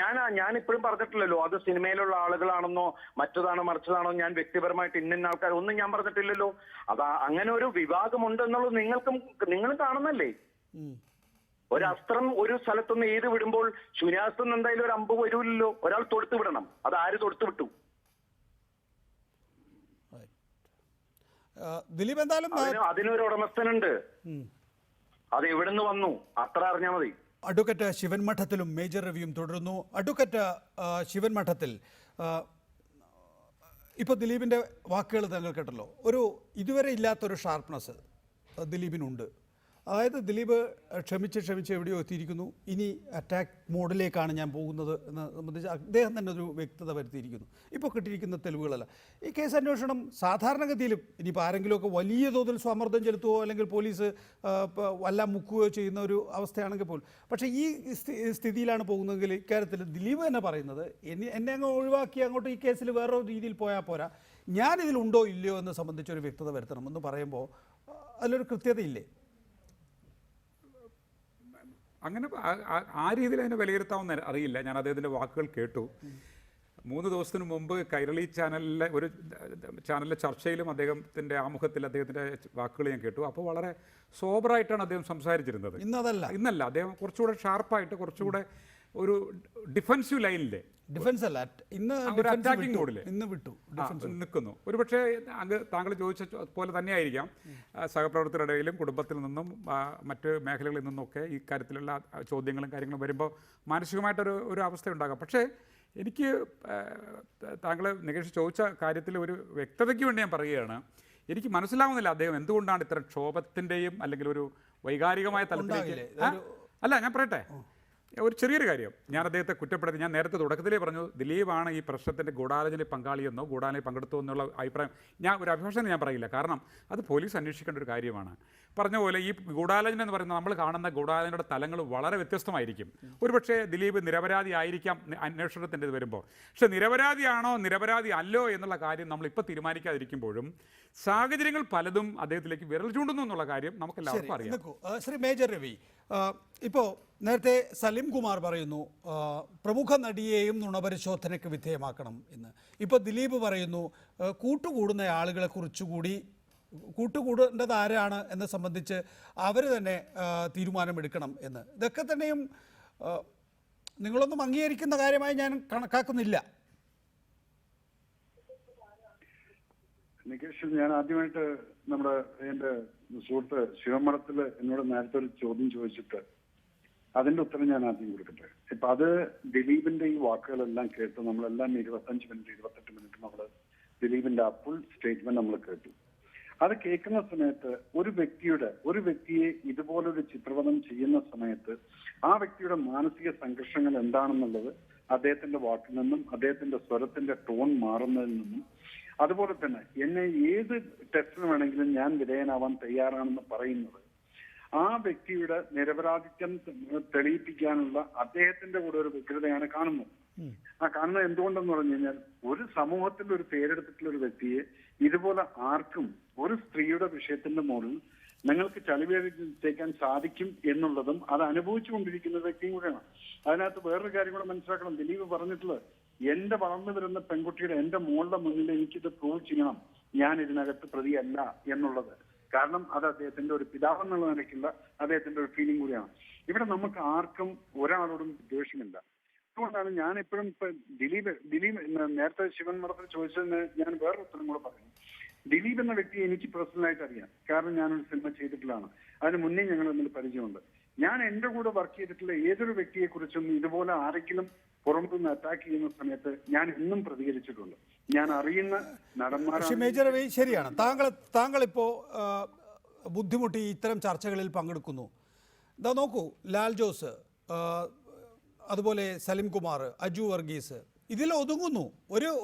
ഞാൻ ഇപ്പോഴും പറഞ്ഞിട്ടില്ലല്ലോ അത് സിനിമയിലുള്ള ആളുകളാണെന്നോ മറ്റതാണോ മറിച്ചതാണോ ഞാൻ വ്യക്തിപരമായിട്ട് ഇന്ന ആൾക്കാർ ഒന്നും ഞാൻ പറഞ്ഞിട്ടില്ലല്ലോ. അങ്ങനെ ഒരു വിഭാഗമുണ്ട് എന്നുള്ളത് നിങ്ങൾ കാണുന്നല്ലേ. ഒരു അസ്ത്രം ഒരു സ്ഥലത്തുനിന്ന് ഏത് വിടുമ്പോൾ ശൂന്യാസ്ത്രം എന്തായാലും ഒരു അമ്പ് വരൂല്ലോ, ഒരാൾ തൊടുത്തു വിടണം. അത് ആര് തൊടുത്തു വിട്ടു? ദിലീപ് എന്തായാലും അതിനൊരു ഉടമസ്ഥനുണ്ട്. അത് എവിടുന്ന് വന്നു അത്ര അറിഞ്ഞാൽ മതി. അഡ്വക്കേറ്റ് ശിവൻ മഠത്തിലും മേജർ റിവ്യൂവും തുടരുന്നു. അഡ്വക്കേറ്റ് ശിവൻ മഠത്തിൽ, ഇപ്പോൾ ദിലീപിൻ്റെ വാക്കുകൾ താങ്കൾ കേട്ടല്ലോ. ഒരു ഇതുവരെ ഇല്ലാത്തൊരു ഷാർപ്നെസ് ദിലീപിനുണ്ട്. അതായത് ദിലീപ് ക്ഷമിച്ച് എവിടെയോ എത്തിയിരിക്കുന്നു. ഇനി അറ്റാക്ക് മോഡിലേക്കാണ് ഞാൻ പോകുന്നത് എന്ന് സംബന്ധിച്ച് അദ്ദേഹം തന്നെ ഒരു വ്യക്തത വരുത്തിയിരിക്കുന്നു. ഇപ്പോൾ കിട്ടിയിരിക്കുന്ന തെളിവുകളല്ല. ഈ കേസ് അന്വേഷണം സാധാരണഗതിയിലും ഇനിയിപ്പോൾ ആരെങ്കിലുമൊക്കെ വലിയ തോതിൽ സമ്മർദ്ദം ചെലുത്തുകയോ അല്ലെങ്കിൽ പോലീസ് വല്ല മുക്കുകയോ ചെയ്യുന്ന ഒരു അവസ്ഥയാണെങ്കിൽ പോലും, പക്ഷേ ഈ സ്ഥിതിയിലാണ് പോകുന്നതെങ്കിൽ ഇക്കാര്യത്തിൽ ദിലീപ് തന്നെ പറയുന്നത് എന്നെ അങ്ങ് ഒഴിവാക്കി അങ്ങോട്ട് ഈ കേസിൽ വേറൊരു രീതിയിൽ പോയാൽ പോരാ, ഞാനിതിലുണ്ടോ ഇല്ലയോ എന്ന് സംബന്ധിച്ചൊരു വ്യക്തത വരുത്തണം എന്ന് പറയുമ്പോൾ അതിലൊരു കൃത്യതയില്ലേ? അങ്ങനെ ആ രീതിയിൽ അതിനെ വിലയിരുത്താമെന്ന് അറിയില്ല. ഞാൻ അദ്ദേഹത്തിൻ്റെ വാക്കുകൾ കേട്ടു. 3 ദിവസത്തിന് മുമ്പ് കൈരളി ചാനലിലെ ചർച്ചയിലും അദ്ദേഹത്തിൻ്റെ ആമുഖത്തിൽ അദ്ദേഹത്തിൻ്റെ വാക്കുകൾ ഞാൻ കേട്ടു. അപ്പോൾ വളരെ സോബറായിട്ടാണ് അദ്ദേഹം സംസാരിച്ചിരുന്നത്. ഇന്നല്ല അദ്ദേഹം കുറച്ചുകൂടെ ഷാർപ്പായിട്ട് കുറച്ചുകൂടെ ഒരു ഡിഫൻസീവ് ലൈനിലെ ഡിഫൻസ് അല്ല, ഇന്ന് അറ്റാക്കിംഗ് മോഡിൽ ഇന്ന് വിട്ടു നിൽക്കുന്നു. ഒരുപക്ഷെ അങ്ങ് താങ്കൾ ചോദിച്ച പോലെ തന്നെയായിരിക്കാം സഹപ്രവർത്തകരുടെ ഇടയിലും കുടുംബത്തിൽ നിന്നും മറ്റ് മേഖലകളിൽ നിന്നൊക്കെ ഈ കാര്യത്തിലുള്ള ചോദ്യങ്ങളും കാര്യങ്ങളും വരുമ്പോൾ മാനസികമായിട്ടൊരു അവസ്ഥ ഉണ്ടാകാം. പക്ഷേ എനിക്ക് താങ്കൾ നികേഷ് ചോദിച്ച കാര്യത്തിൽ ഒരു വ്യക്തതയ്ക്ക് വേണ്ടി ഞാൻ പറയുകയാണ്. എനിക്ക് മനസ്സിലാവുന്നില്ല അദ്ദേഹം എന്തുകൊണ്ടാണ് ഇത്തരം ക്ഷോഭത്തിൻ്റെയും അല്ലെങ്കിൽ ഒരു വൈകാരികമായ തലത്തിലേക്ക് അല്ല. ഞാൻ പറയട്ടെ, ഒരു ചെറിയൊരു കാര്യം. ഞാൻ അദ്ദേഹത്തെ കുറ്റപ്പെടുത്തി. ഞാൻ നേരത്തെ തുടക്കത്തിലേ പറഞ്ഞു ദിലീപാണ് ഈ പ്രശ്നത്തിൻ്റെ ഗൂഢാലോചനയിൽ പങ്കാളിയെന്നോ ഗൂഢാലോചനയിൽ പങ്കെടുത്തോ എന്നുള്ള അഭിപ്രായം ഒരു അഭിഭാഷകൻ ഞാൻ പറയില്ല. കാരണം അത് പോലീസ് അന്വേഷിക്കേണ്ട ഒരു കാര്യമാണ്. പറഞ്ഞ പോലെ ഈ ഗൂഢാലോചന എന്ന് പറയുന്നത് നമ്മൾ കാണുന്ന ഗൂഢാലോചനയുടെ തലങ്ങൾ വളരെ വ്യത്യസ്തമായിരിക്കും. ഒരുപക്ഷെ ദിലീപ് നിരപരാധി ആയിരിക്കാം അന്വേഷണത്തിൻ്റെ ഇത് വരുമ്പോൾ. പക്ഷെ നിരപരാധിയാണോ നിരപരാധി അല്ലോ എന്നുള്ള കാര്യം നമ്മളിപ്പോൾ തീരുമാനിക്കാതിരിക്കുമ്പോഴും സാഹചര്യങ്ങൾ പലതും അദ്ദേഹത്തിലേക്ക് വിരൽ ചൂണ്ടുന്നു എന്നുള്ള കാര്യം നമുക്കെല്ലാവർക്കും അറിയാം. ശ്രീ മേജർ രവി, ഇപ്പോൾ നേരത്തെ സലിം കുമാർ പറയുന്നു പ്രമുഖ നടിയെയും നുണപരിശോധനയ്ക്ക് വിധേയമാക്കണം എന്ന്. ഇപ്പോൾ ദിലീപ് പറയുന്നു കൂട്ടുകൂടുന്ന ആളുകളെ കുറിച്ചുകൂടി കൂട്ടുകൂടേണ്ടത് ആരാണ് എന്ന് സംബന്ധിച്ച് അവർ തന്നെ തീരുമാനമെടുക്കണം എന്ന്. ഇതൊക്കെ തന്നെയും നിങ്ങളൊന്നും അംഗീകരിക്കുന്ന കാര്യമായി ഞാൻ കണക്കാക്കുന്നില്ല. നികേഷ്, ഞാൻ ആദ്യമായിട്ട് എൻ്റെ സുഹൃത്ത് ശിവമഠത്തിൽ എന്നോട് നേരത്തെ ഒരു ചോദ്യം ചോദിച്ചിട്ട് അതിന്റെ ഉത്തരം ഞാൻ ആദ്യം കൊടുക്കട്ടെ. ഇപ്പൊ അത് ദിലീപിന്റെ ഈ വാക്കുകളെല്ലാം കേട്ട് നമ്മളെല്ലാം 25 മിനിറ്റ് 28 മിനിറ്റ് നമ്മൾ ദിലീപിന്റെ ആ ഫുൾ സ്റ്റേറ്റ്മെന്റ് നമ്മൾ കേട്ടു. അത് കേൾക്കുന്ന സമയത്ത് ഒരു വ്യക്തിയെ ഇതുപോലൊരു ചിത്രപഥം ചെയ്യുന്ന സമയത്ത് ആ വ്യക്തിയുടെ മാനസിക സംഘർഷങ്ങൾ എന്താണെന്നുള്ളത് അദ്ദേഹത്തിന്റെ വാക്കിൽ നിന്നും അദ്ദേഹത്തിന്റെ സ്വരത്തിന്റെ ടോൺ മാറുന്നതിൽ നിന്നും, അതുപോലെ തന്നെ എന്നെ ഏത് ടെസ്റ്റിന് വേണമെങ്കിലും ഞാൻ വിധേയനാവാൻ തയ്യാറാണെന്ന് പറയുന്നത് ആ വ്യക്തിയുടെ നിരപരാധിത്വം തെളിയിപ്പിക്കാനുള്ള അദ്ദേഹത്തിന്റെ കൂടെ ഒരു വ്യഗ്രതയാണ് കാണുന്നത്. ആ കാണുന്നത് എന്തുകൊണ്ടെന്ന് പറഞ്ഞു കഴിഞ്ഞാൽ ഒരു സമൂഹത്തിൽ ഒരു പേരെടുത്തിട്ടുള്ള ഒരു വ്യക്തിയെ ഇതുപോലെ ആർക്കും ഒരു സ്ത്രീയുടെ വിഷയത്തിന്റെ മുകളിൽ നിങ്ങൾക്ക് ചളിവേക്കാൻ സാധിക്കും എന്നുള്ളതും അത് അനുഭവിച്ചുകൊണ്ടിരിക്കുന്ന വ്യക്തിയും കൂടെയാണ്. അതിനകത്ത് വേറൊരു കാര്യം കൂടെ മനസ്സിലാക്കണം. ദിലീപ് പറഞ്ഞിട്ടുള്ളത് എന്റെ വളർന്നു വരുന്ന പെൺകുട്ടിയുടെ എന്റെ മോളുടെ മുന്നിൽ എനിക്കിത് പ്രൂവ് ചെയ്യണം, ഞാൻ ഇതിനകത്ത് പ്രതിയല്ല എന്നുള്ളത്. കാരണം അത് അദ്ദേഹത്തിന്റെ ഒരു പിതാവെന്നുള്ള നിലയ്ക്കുള്ള അദ്ദേഹത്തിന്റെ ഒരു ഫീലിംഗ് കൂടിയാണ്. ഇവിടെ നമുക്ക് ആർക്കും ഒരാളോടും ദ്വേഷമില്ല. അതുകൊണ്ടാണ് ഞാൻ എപ്പോഴും ദിലീപ് നേരത്തെ ശിവൻ മഠത്തിൽ ചോദിച്ചതിന് ഞാൻ വേറൊരു ഉത്തരം കൂടെ പറയുന്നു. ദിലീപ് എന്ന വ്യക്തിയെ എനിക്ക് പേഴ്സണലായിട്ട് അറിയാം. കാരണം ഞാനൊരു സിനിമ ചെയ്തിട്ടുള്ളതാണ്. അതിന് മുന്നേ ഞങ്ങൾ തമ്മിൽ പരിചയമുണ്ട്. ഞാൻ എന്റെ കൂടെ വർക്ക് ചെയ്തിട്ടുള്ള ഏതൊരു വ്യക്തിയെ കുറിച്ചും ഇതുപോലെ ആരെങ്കിലും പുറത്തുനിന്ന് അറ്റാക്ക് ചെയ്യുന്ന സമയത്ത് ഞാൻ എന്നും പ്രതികരിച്ചിട്ടുണ്ട്. ഞാൻ അറിയുന്ന നടന്മാരാണ്. മേജർ രവി, ശരിയാണ്. താങ്കൾ ഇപ്പോൾ ബുദ്ധിമുട്ടി ഇത്തരം ചർച്ചകളിൽ പങ്കെടുക്കുന്നു. ഇതാ നോക്കൂ, ലാൽ ജോസ്, അതുപോലെ സലിം കുമാർ, അജു വർഗീസ്, ഇതിൽ ഒതുങ്ങുന്നു.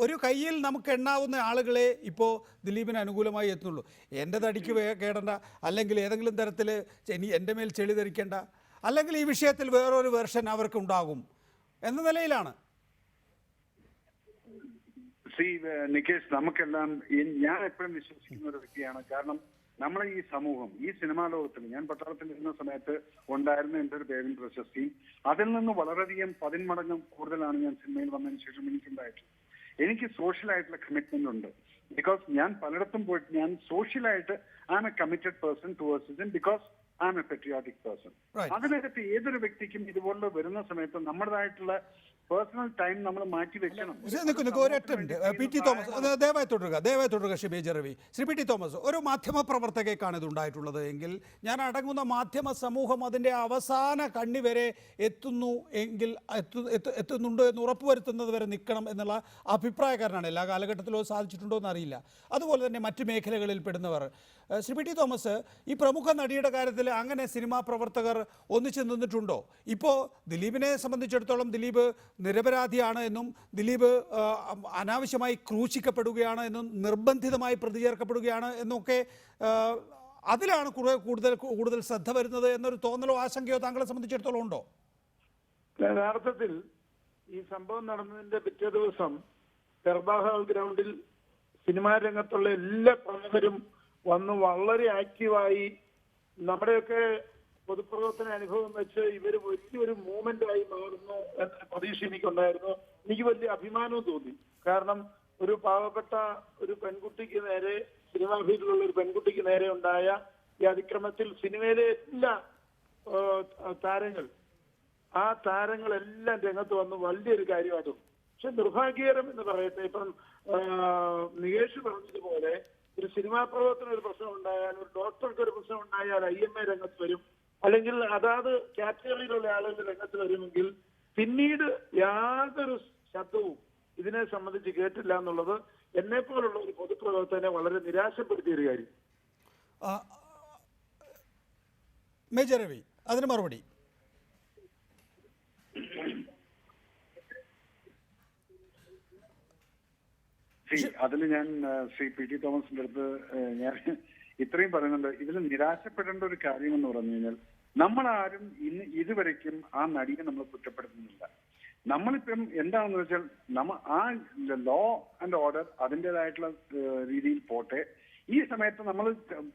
ഒരു കയ്യിൽ നമുക്ക് എണ്ണാവുന്ന ആളുകളെ ഇപ്പോൾ ദിലീപിന് അനുകൂലമായി എത്തുന്നുള്ളൂ. എൻ്റെ തടിക്ക് കേടണ്ട, അല്ലെങ്കിൽ ഏതെങ്കിലും തരത്തിൽ എൻ്റെ മേൽ ചെളി ധരിക്കേണ്ട, അല്ലെങ്കിൽ ഈ വിഷയത്തിൽ വേറൊരു വെർഷൻ അവർക്കുണ്ടാകും എന്ന നിലയിലാണ്. ശ്രീ നികേഷ്, നമുക്കെല്ലാം ഞാൻ എപ്പോഴും വിശ്വസിക്കുന്ന ഒരു വ്യക്തിയാണ്. കാരണം നമ്മളെ ഈ സമൂഹം, ഈ സിനിമാ ലോകത്തിൽ ഞാൻ പട്ടാളത്തിൽ ഇരുന്ന സമയത്ത് ഉണ്ടായിരുന്ന എൻ്റെ ഒരു പേരും പ്രശസ്തിയും അതിൽ നിന്ന് വളരെയധികം 10 മടങ്ങ് കൂടുതലാണ് ഞാൻ സിനിമയിൽ വന്നതിന് ശേഷം എനിക്കുണ്ടായിട്ടുള്ളത്. എനിക്ക് സോഷ്യലായിട്ടുള്ള കമ്മിറ്റ്മെന്റ് ഉണ്ട്. ബിക്കോസ് ഞാൻ പലയിടത്തും പോയിട്ട് ഞാൻ സോഷ്യലായിട്ട് I'm a committed person towards it because I'm a patriotic person. അതിനകത്ത് ഏതൊരു വ്യക്തിക്കും ഇതുപോലെ വരുന്ന സമയത്ത് നമ്മുടേതായിട്ടുള്ള പേഴ്സണൽ ടൈം നമ്മൾ മാറ്റി വെക്കണം. ഒരൊറ്റ മിനിറ്റ്, പി ടി തോമസ് ദയവായി തുടരുക ഷിബേജ് രവി. ശ്രീ പി ടി തോമസ്, ഒരു മാധ്യമ പ്രവർത്തകയ്ക്കാണ് ഇത് ഉണ്ടായിട്ടുള്ളത് എങ്കിൽ ഞാൻ അടങ്ങുന്ന മാധ്യമ സമൂഹം അതിൻ്റെ അവസാന കണ്ണി വരെ എത്തുന്നുണ്ടോ എന്ന് ഉറപ്പുവരുത്തുന്നത് വരെ നിൽക്കണം എന്നുള്ള അഭിപ്രായക്കാരനാണ്. എല്ലാ കാലഘട്ടത്തിലും അത് സാധിച്ചിട്ടുണ്ടോ എന്നറിയില്ല. അതുപോലെ തന്നെ മറ്റ് മേഖലകളിൽ പെടുന്നവർ. ശ്രീ പി ടി തോമസ്, ഈ പ്രമുഖ നടിയുടെ കാര്യത്തിൽ അങ്ങനെ സിനിമാ പ്രവർത്തകർ ഒന്നിച്ചു നിന്നിട്ടുണ്ടോ? ഇപ്പോൾ ദിലീപിനെ സംബന്ധിച്ചിടത്തോളം ദിലീപ് നിരപരാധിയാണ് എന്നും ദിലീപ് അനാവശ്യമായി ക്രൂശിക്കപ്പെടുകയാണ് എന്നും നിർബന്ധിതമായി പ്രതി ചേർക്കപ്പെടുകയാണ് എന്നൊക്കെ അതിലാണ് കൂടുതൽ ശ്രദ്ധ വരുന്നത് എന്നൊരു തോന്നലോ ആശങ്കയോ താങ്കളെ സംബന്ധിച്ചിടത്തോളം ഉണ്ടോ? യഥാർത്ഥത്തിൽ ഈ സംഭവം നടന്നതിന്റെ പിറ്റേ ദിവസം ഗർബാ ഹാൾ ഗ്രൗണ്ടിൽ സിനിമാ രംഗത്തുള്ള എല്ലാ പ്രമുഖരും വന്ന് വളരെ ആക്റ്റീവായി നമ്മുടെയൊക്കെ പൊതുപ്രവർത്തന അനുഭവം വെച്ച് ഇവര് വലിയൊരു മൂവ്മെന്റായി മാറുന്നു എന്ന പ്രതീക്ഷ എനിക്കുണ്ടായിരുന്നു. എനിക്ക് വലിയ അഭിമാനവും തോന്നി. കാരണം ഒരു പാവപ്പെട്ട ഒരു പെൺകുട്ടിക്ക് നേരെ, സിനിമാ ഫീൽഡിലുള്ള ഒരു പെൺകുട്ടിക്ക് നേരെ ഉണ്ടായ ഈ അതിക്രമത്തിൽ സിനിമയിലെ എല്ലാ ആ താരങ്ങളെല്ലാം രംഗത്ത് വന്ന് വലിയൊരു കാര്യമാണ്. പക്ഷെ നിർഭാഗ്യകരം എന്ന് പറയട്ടെ, ഇപ്പം നികേഷ് പറഞ്ഞതുപോലെ ഒരു സിനിമാ പ്രവർത്തനം ഒരു പ്രശ്നം ഉണ്ടായാൽ, ഒരു ഡോക്ടർക്ക് ഒരു പ്രശ്നം ഉണ്ടായാൽ IMA രംഗത്ത് വരും, അല്ലെങ്കിൽ അതാത് കാറ്റഗറിയിലുള്ള ആളുകൾ രംഗത്ത് വരുമെങ്കിൽ പിന്നീട് യാതൊരു ശബ്ദവും ഇതിനെ സംബന്ധിച്ച് കേട്ടില്ല എന്നുള്ളത് എന്നെ പോലുള്ള ഒരു പൊതുപ്രവർത്തകനെ വളരെ നിരാശപ്പെടുത്തിയ ഒരു കാര്യം. മേജർ രവി, അതിന് മറുപടി. അതിൽ ഞാൻ ശ്രീ പി ടി തോമസിന്റെ അടുത്ത് ഞാൻ ഇത്രയും പറയുന്നുണ്ട്. ഇതിൽ നിരാശപ്പെടേണ്ട ഒരു കാര്യം എന്ന് പറഞ്ഞു കഴിഞ്ഞാൽ നമ്മളാരും ഇതുവരയ്ക്കും ആ നടിയെ നമ്മൾ കുറ്റപ്പെടുത്തുന്നില്ല. നമ്മളിപ്പം എന്താണെന്ന് വെച്ചാൽ ആ ലോ ആൻഡ് ഓർഡർ അതിൻ്റെതായിട്ടുള്ള രീതിയിൽ പോട്ടെ. ഈ സമയത്ത് നമ്മൾ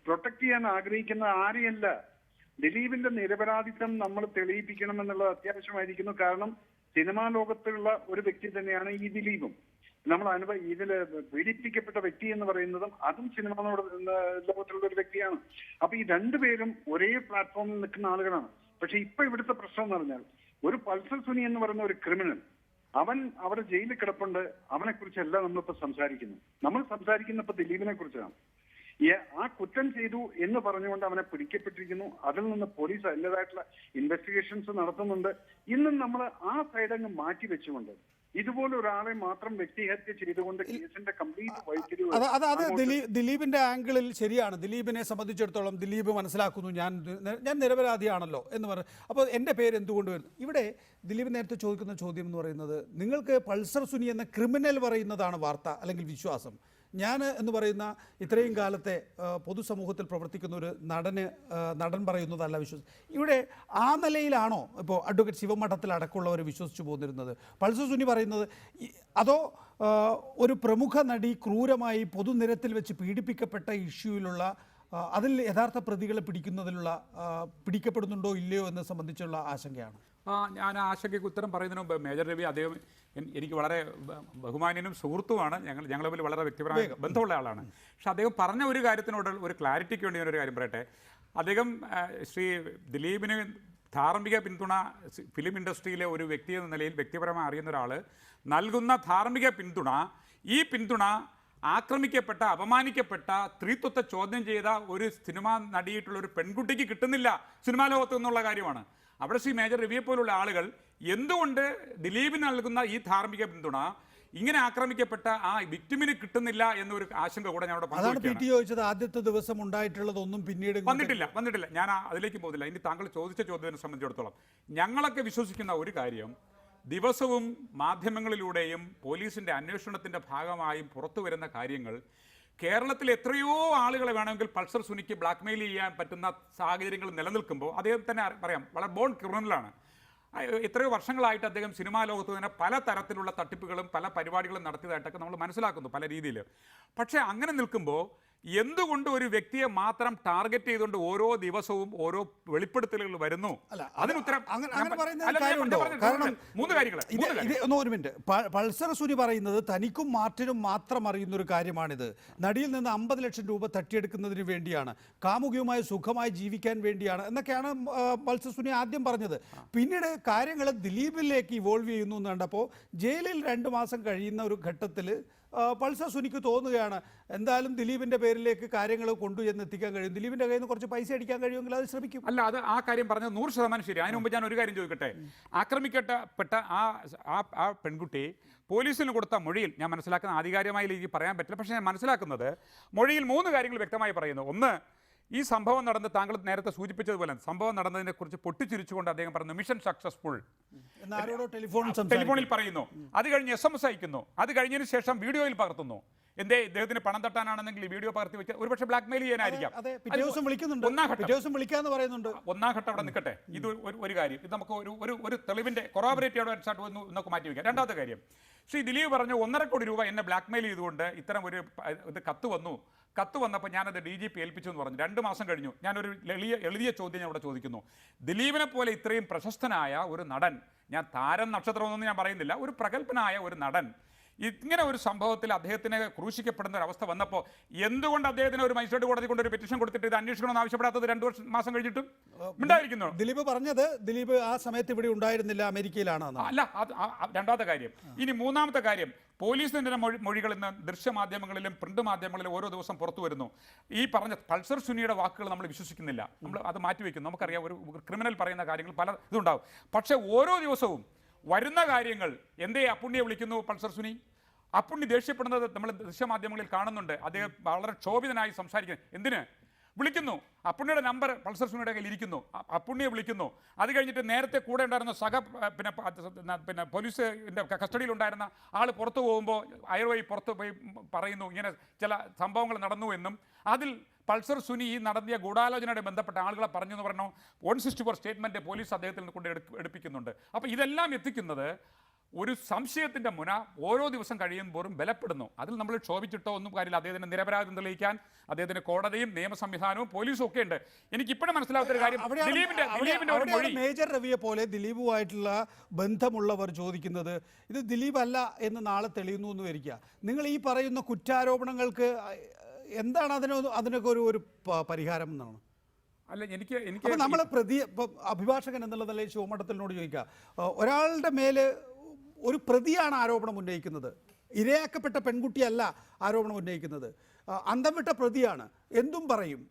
പ്രൊട്ടക്ട് ചെയ്യാൻ ആഗ്രഹിക്കുന്ന ആരെയല്ല, ദിലീപിന്റെ നിരപരാധിത്വം നമ്മൾ തെളിയിപ്പിക്കണം എന്നുള്ളത് അത്യാവശ്യമായിരിക്കുന്നു. കാരണം സിനിമാ ലോകത്തുള്ള ഒരു വ്യക്തി തന്നെയാണ് ഈ ദിലീപും. നമ്മൾ ഇതില് പീഡിപ്പിക്കപ്പെട്ട വ്യക്തി എന്ന് പറയുന്നതും അതും സിനിമ ലോകത്തിലുള്ള ഒരു വ്യക്തിയാണ്. അപ്പൊ ഈ രണ്ടുപേരും ഒരേ പ്ലാറ്റ്ഫോമിൽ നിൽക്കുന്ന ആളുകളാണ്. പക്ഷെ ഇപ്പൊ ഇവിടുത്തെ പ്രശ്നം എന്ന് പറഞ്ഞാൽ ഒരു പൾസർ സുനി എന്ന് പറയുന്ന ഒരു ക്രിമിനൽ, അവൻ അവിടെ ജയിലിൽ കിടപ്പുണ്ട്. അവനെ കുറിച്ചല്ല നമ്മളിപ്പോ സംസാരിക്കുന്നത്. നമ്മൾ സംസാരിക്കുന്ന ഇപ്പൊ ദിലീപിനെ കുറിച്ചാണ്. ആ കുറ്റം ചെയ്തു എന്ന് പറഞ്ഞുകൊണ്ട് അവനെ പിടിക്കപ്പെട്ടിരിക്കുന്നു. അതിൽ നിന്ന് പോലീസ് അതിൻ്റെതായിട്ടുള്ള ഇൻവെസ്റ്റിഗേഷൻസ് നടത്തുന്നുണ്ട്. ഇന്നും നമ്മൾ ആ സൈഡങ്ങ് മാറ്റി വെച്ചുകൊണ്ട് ഇതുപോലെ ഒരാളെ മാത്രം വ്യക്തിഹത്യ ചെയ്തുകൊണ്ട് കേസിന്റെ കംപ്ലീറ്റ് വൈത്തിരിവ്. അത് ദിലീപിന്റെ ആംഗിളിൽ ശരിയാണ്. ദിലീപിനെ സംബന്ധിച്ചിടത്തോളം ദിലീപ് മനസ്സിലാക്കുന്നു ഞാൻ നിരപരാധിയാണല്ലോ എന്ന് പറഞ്ഞു. അപ്പോൾ എൻ്റെ പേര് എന്തുകൊണ്ട് വരുന്നു? ഇവിടെ ദിലീപ് നേരത്തെ ചോദിക്കുന്ന ചോദ്യം എന്ന് പറയുന്നത്, നിങ്ങൾക്ക് പൾസർ സുനി എന്ന ക്രിമിനൽ പറയുന്നതാണ് വാർത്ത അല്ലെങ്കിൽ വിശ്വാസം. ഞാൻ എന്ന് പറയുന്ന ഇത്രയും കാലത്തെ പൊതുസമൂഹത്തിൽ പ്രവർത്തിക്കുന്ന ഒരു നടൻ പറയുന്നതല്ല വിശ്വസിച്ച്. ഇവിടെ ആ നിലയിലാണോ ഇപ്പോൾ അഡ്വക്കേറ്റ് ശിവമഠത്തിൽ അടക്കമുള്ളവർ വിശ്വസിച്ചു പോന്നിരുന്നത്? പൾസർ സുനി പറയുന്നത് അതോ ഒരു പ്രമുഖ നടി ക്രൂരമായി പൊതുനിരത്തിൽ വെച്ച് പീഡിപ്പിക്കപ്പെട്ട ഇഷ്യൂയിലുള്ള അതിൽ യഥാർത്ഥ പ്രതികളെ പിടിക്കപ്പെടുന്നുണ്ടോ ഇല്ലയോ എന്ന് സംബന്ധിച്ചുള്ള ആശങ്കയാണ്? ഞാൻ ആശങ്കയ്ക്ക് ഉത്തരം പറയുന്നതിന് മുമ്പ് മേജർ രവി, അദ്ദേഹം എനിക്ക് വളരെ ബഹുമാന്യനും സുഹൃത്തുമാണ്. ഞങ്ങൾ തമ്മിൽ വളരെ വ്യക്തിപരമായ ബന്ധമുള്ള ആളാണ്. പക്ഷെ അദ്ദേഹം പറഞ്ഞ ഒരു കാര്യത്തിനോട് ഒരു ക്ലാരിറ്റിക്ക് വേണ്ടി ഞാനൊരു കാര്യം പറയട്ടെ. അദ്ദേഹം ശ്രീ ദിലീപിന് ധാർമ്മിക പിന്തുണ ഫിലിം ഇൻഡസ്ട്രിയിലെ ഒരു വ്യക്തി എന്ന നിലയിൽ വ്യക്തിപരമായി അറിയുന്ന ഒരാൾ നൽകുന്ന ധാർമ്മിക പിന്തുണ, ഈ പിന്തുണ ആക്രമിക്കപ്പെട്ട, അപമാനിക്കപ്പെട്ട, സ്ത്രീത്വത്തെ ചോദ്യം ചെയ്ത ഒരു സിനിമാ നടിയിട്ടുള്ള ഒരു പെൺകുട്ടിക്ക് കിട്ടുന്നില്ല സിനിമാ ലോകത്ത് എന്നുള്ള കാര്യമാണ്. അവിടെ ശ്രീ മേജർ രവിയെ പോലുള്ള ആളുകൾ എന്തുകൊണ്ട് ദിലീപിന് നൽകുന്ന ഈ ധാർമ്മിക പിന്തുണ ഇങ്ങനെ ആക്രമിക്കപ്പെട്ട ആ വിക്ടിമിന് കിട്ടുന്നില്ല എന്നൊരു ആശങ്ക കൂടെ ഞാൻ അവിടെ ആദ്യത്തെ ദിവസം ഉണ്ടായിട്ടുള്ളതൊന്നും പിന്നീട് വന്നിട്ടില്ല. ഞാൻ അതിലേക്ക് പോകുന്നില്ല. ഇനി താങ്കൾ ചോദിച്ച ചോദ്യത്തിനെ സംബന്ധിച്ചിടത്തോളം ഞങ്ങളൊക്കെ വിശ്വസിക്കുന്ന ഒരു കാര്യം, ദിവസവും മാധ്യമങ്ങളിലൂടെയും പോലീസിൻ്റെ അന്വേഷണത്തിൻ്റെ ഭാഗമായും പുറത്തു വരുന്ന കാര്യങ്ങൾ, കേരളത്തിൽ എത്രയോ ആളുകളെ വേണമെങ്കിൽ പൾസർ സുനിക്ക് ബ്ലാക്ക്മെയിൽ ചെയ്യാൻ പറ്റുന്ന സാഹചര്യങ്ങൾ നിലനിൽക്കുമ്പോൾ അദ്ദേഹം തന്നെ പറയാം വളരെ ബോൺ ക്രിമിനലാണ്. എത്രയോ വർഷങ്ങളായിട്ട് അദ്ദേഹം സിനിമാ ലോകത്ത് തന്നെ പല തരത്തിലുള്ള തട്ടിപ്പുകളും പല പരിപാടികളും നടത്തിയതായിട്ടൊക്കെ നമ്മൾ മനസ്സിലാക്കുന്നു പല രീതിയിൽ. പക്ഷേ അങ്ങനെ നിൽക്കുമ്പോൾ എന്തുകൊണ്ട് ഒരു വ്യക്തിയെ മാത്രം ടാർഗറ്റ് ചെയ്തുകൊണ്ട് ഓരോ ദിവസവും ഓരോ വെളിപ്പെടുത്തലുകൾ വരുന്നു? അതിനുത്തരം മൂന്ന് കാര്യങ്ങൾ. ഒരു മിനിറ്റ്. പൾസർ സുനി പറയുന്നത് തനിക്കും മാർട്ടിനും മാത്രം അറിയുന്ന ഒരു കാര്യമാണിത്. നടിയിൽ നിന്ന് 50 ലക്ഷം രൂപ തട്ടിയെടുക്കുന്നതിന് വേണ്ടിയാണ്, കാമുകിയുമായി സുഖമായി ജീവിക്കാൻ വേണ്ടിയാണ് എന്നൊക്കെയാണ് പൾസർ സുനി ആദ്യം പറഞ്ഞത്. പിന്നീട് കാര്യങ്ങൾ ദിലീപിലേക്ക് ഇവോൾവ് ചെയ്യുന്നു എന്ന് കണ്ടപ്പോൾ ജയിലിൽ 2 മാസം കഴിയുന്ന ഒരു ഘട്ടത്തിൽ പൾസർ സുനിക്ക് തോന്നുകയാണ് എന്തായാലും ദിലീപിന്റെ പേരിലേക്ക് കാര്യങ്ങൾ കൊണ്ടുചെന്ന് എത്തിക്കാൻ കഴിയും, ദിലീപിന്റെ കയ്യിൽ നിന്ന് കുറച്ച് പൈസ അടിക്കാൻ കഴിയുമെങ്കിൽ അത് ശ്രമിക്കും. അല്ല, അത് ആ കാര്യം പറഞ്ഞത് 100% ശരി. അതിന് മുമ്പ് ഞാൻ ഒരു കാര്യം ചോദിക്കട്ടെ. ആക്രമിക്കപ്പെട്ട ആ പെൺകുട്ടി പോലീസിന് കൊടുത്ത മൊഴിയിൽ ഞാൻ മനസ്സിലാക്കുന്ന ആധികാരികമായി എനിക്ക് പറയാൻ പറ്റില്ല, പക്ഷേ ഞാൻ മനസ്സിലാക്കുന്നത് മൊഴിയിൽ 3 കാര്യങ്ങൾ വ്യക്തമായി പറയുന്നു. ഒന്ന്, ഈ സംഭവം നടന്ന് താങ്കൾ നേരത്തെ സൂചിപ്പിച്ചതുപോലെ സംഭവം നടന്നതിനെ കുറിച്ച് പൊട്ടിച്ചിരിച്ചുകൊണ്ട് അദ്ദേഹം പറഞ്ഞു മിഷൻ സക്സസ്ഫുൾ ടെലിഫോണിൽ പറയുന്നു. അത് കഴിഞ്ഞ് SMS അയക്കുന്നു. അത് കഴിഞ്ഞതിന് ശേഷം വീഡിയോയിൽ പകർത്തുന്നു. എന്തേ ഇദ്ദേഹത്തിന് പണം തട്ടാനാണെന്നെങ്കിൽ ഈ വീഡിയോ പകർത്തി വെച്ച് ഒരുപക്ഷെ ബ്ലാക്ക്മെയിൽ ചെയ്യാനായിരിക്കാം. ഒന്നാം ഘട്ടം അവിടെ നിൽക്കട്ടെ. ഇത് ഒരു കാര്യം. ഇത് നമുക്ക് ഒരു തെളിവിന്റെ കൊറോബറേറ്റീവ് നമുക്ക് മാറ്റി വയ്ക്കാം. രണ്ടാമത്തെ കാര്യം, ശ്രീ ദിലീപ് പറഞ്ഞു 1.5 കോടി രൂപ എന്നെ ബ്ലാക്ക്മെയിൽ ചെയ്തുകൊണ്ട് ഇത്തരം ഒരു കത്ത് വന്നപ്പോൾ ഞാനത് DGP ഏൽപ്പിച്ചു എന്ന് പറഞ്ഞു. 2 മാസം കഴിഞ്ഞു. ഞാനൊരു എളിയ ചോദ്യം ഞാൻ ഇവിടെ ചോദിക്കുന്നു. ദിലീപിനെ പോലെ ഇത്രയും പ്രശസ്തനായ ഒരു നടൻ, ഞാൻ താരം നക്ഷത്രമൊന്നും ഞാൻ പറയുന്നില്ല, ഒരു പ്രഗത്ഭനായ ഒരു നടൻ ഇങ്ങനെ ഒരു സംഭവത്തിൽ അദ്ദേഹത്തിന് ക്രൂശിക്കപ്പെടുന്ന ഒരു അവസ്ഥ വന്നപ്പോൾ എന്തുകൊണ്ട് അദ്ദേഹത്തിന് ഒരു മജിസ്ട്രേറ്റ് കോടതി കൊണ്ട് ഒരു പെറ്റീഷൻ കൊടുത്തിട്ട് ഇത് അന്വേഷിക്കണമെന്ന് ആവശ്യപ്പെടാത്തത് 2 മാസം കഴിഞ്ഞിട്ടും ഉണ്ടായിരിക്കുന്നു? ദിലീപ് പറഞ്ഞത് ദിലീപ് ആ സമയത്ത് ഇവിടെ ഉണ്ടായിരുന്നില്ല, അമേരിക്കയിലാണ്. അല്ല, രണ്ടാമത്തെ കാര്യം. ഇനി മൂന്നാമത്തെ കാര്യം, പോലീസിന്റെ മൊഴികൾ ഇന്ന് ദൃശ്യമാധ്യമങ്ങളിലും പ്രിന്റ് മാധ്യമങ്ങളിലും ഓരോ ദിവസം പുറത്തു വരുന്നു. ഈ പറഞ്ഞ പൾസർ സുനിയുടെ വാക്കുകൾ നമ്മൾ വിശ്വസിക്കുന്നില്ല, നമ്മൾ അത് മാറ്റിവെക്കുന്നു. നമുക്കറിയാം ഒരു ക്രിമിനൽ പറയുന്ന കാര്യങ്ങൾ പല ഇതുണ്ടാവും. പക്ഷേ ഓരോ ദിവസവും വരുന്ന കാര്യങ്ങൾ, എന്തേ അപ്പുണ്ണിയെ വിളിക്കുന്നു പൾസർ സുനി, അപ്പുണ്ണി ദേഷ്യപ്പെടുന്നത് നമ്മൾ ദൃശ്യമാധ്യമങ്ങളിൽ കാണുന്നുണ്ട്. അദ്ദേഹം വളരെ ക്ഷോഭിതനായി സംസാരിക്കുന്നത് എന്തിന് വിളിക്കുന്നു? അപ്പുണ്ണിയുടെ നമ്പർ പൾസർ സുനിയുടെ കയ്യിൽ ഇരിക്കുന്നു, അപ്പുണ്ണിയെ വിളിക്കുന്നു. അത് കഴിഞ്ഞിട്ട് നേരത്തെ കൂടെ ഉണ്ടായിരുന്ന പിന്നെ പോലീസിൻ്റെ കസ്റ്റഡിയിലുണ്ടായിരുന്ന ആൾ പുറത്തു പോകുമ്പോൾ അയർവഴി പുറത്ത് പോയി പറയുന്നു ഇങ്ങനെ ചില സംഭവങ്ങൾ നടന്നു എന്നും അതിൽ പൾസർ സുനി ഈ നടത്തിയ ഗൂഢാലോചനയോടെ ബന്ധപ്പെട്ട ആളുകളെ പറഞ്ഞു എന്ന് പറഞ്ഞു 164 സ്റ്റേറ്റ്മെൻറ്റ് പോലീസ് അദ്ദേഹത്തിൽ നിന്ന് കൊണ്ട് എടുപ്പിക്കുന്നുണ്ട്. അപ്പോൾ ഇതെല്ലാം എത്തിക്കുന്നത് ഒരു സംശയത്തിൻ്റെ മുന ഓരോ ദിവസം കഴിയുമ്പോഴും ബലപ്പെടുന്നു. അതിൽ നമ്മൾ ക്ഷോഭിച്ചിട്ടോ ഒന്നും കാര്യമില്ല. അദ്ദേഹത്തിന് നിരപരാധം തെളിയിക്കാൻ അദ്ദേഹത്തിന് കോടതിയും നിയമ സംവിധാനവും പോലീസും ഒക്കെ ഉണ്ട്. എനിക്കിപ്പോഴും മനസ്സിലാത്ത ഒരു കാര്യം, ദിലീപിന്റെ ഒരു മൊഴി, മേജർ രവിയെ പോലെ ദിലീപുമായിട്ടുള്ള ബന്ധമുള്ളവർ ചോദിക്കുന്നത് ഇത് ദിലീപ് അല്ല എന്ന് നാളെ തെളിയുന്നു എന്ന് വരിക. നിങ്ങൾ ഈ പറയുന്ന കുറ്റാരോപണങ്ങൾക്ക് എന്താണ് അതിനൊക്കെ ഒരു പരിഹാരം എന്നാണ്? അല്ല, എനിക്ക് നമ്മൾ അഭിഭാഷകൻ എന്നുള്ള നിലയിൽ ശിവമഠത്തിനോട് ചോദിക്കുക, ഒരാളുടെ മേല് ഒരു പ്രതിയാണ് ആരോപണം ഉന്നയിക്കുന്നത്, ഇരയാക്കപ്പെട്ട പെൺകുട്ടിയല്ല ആരോപണം ഉന്നയിക്കുന്നത്, അന്തം വിട്ട പ്രതിയാണ്, എന്തും പറയും.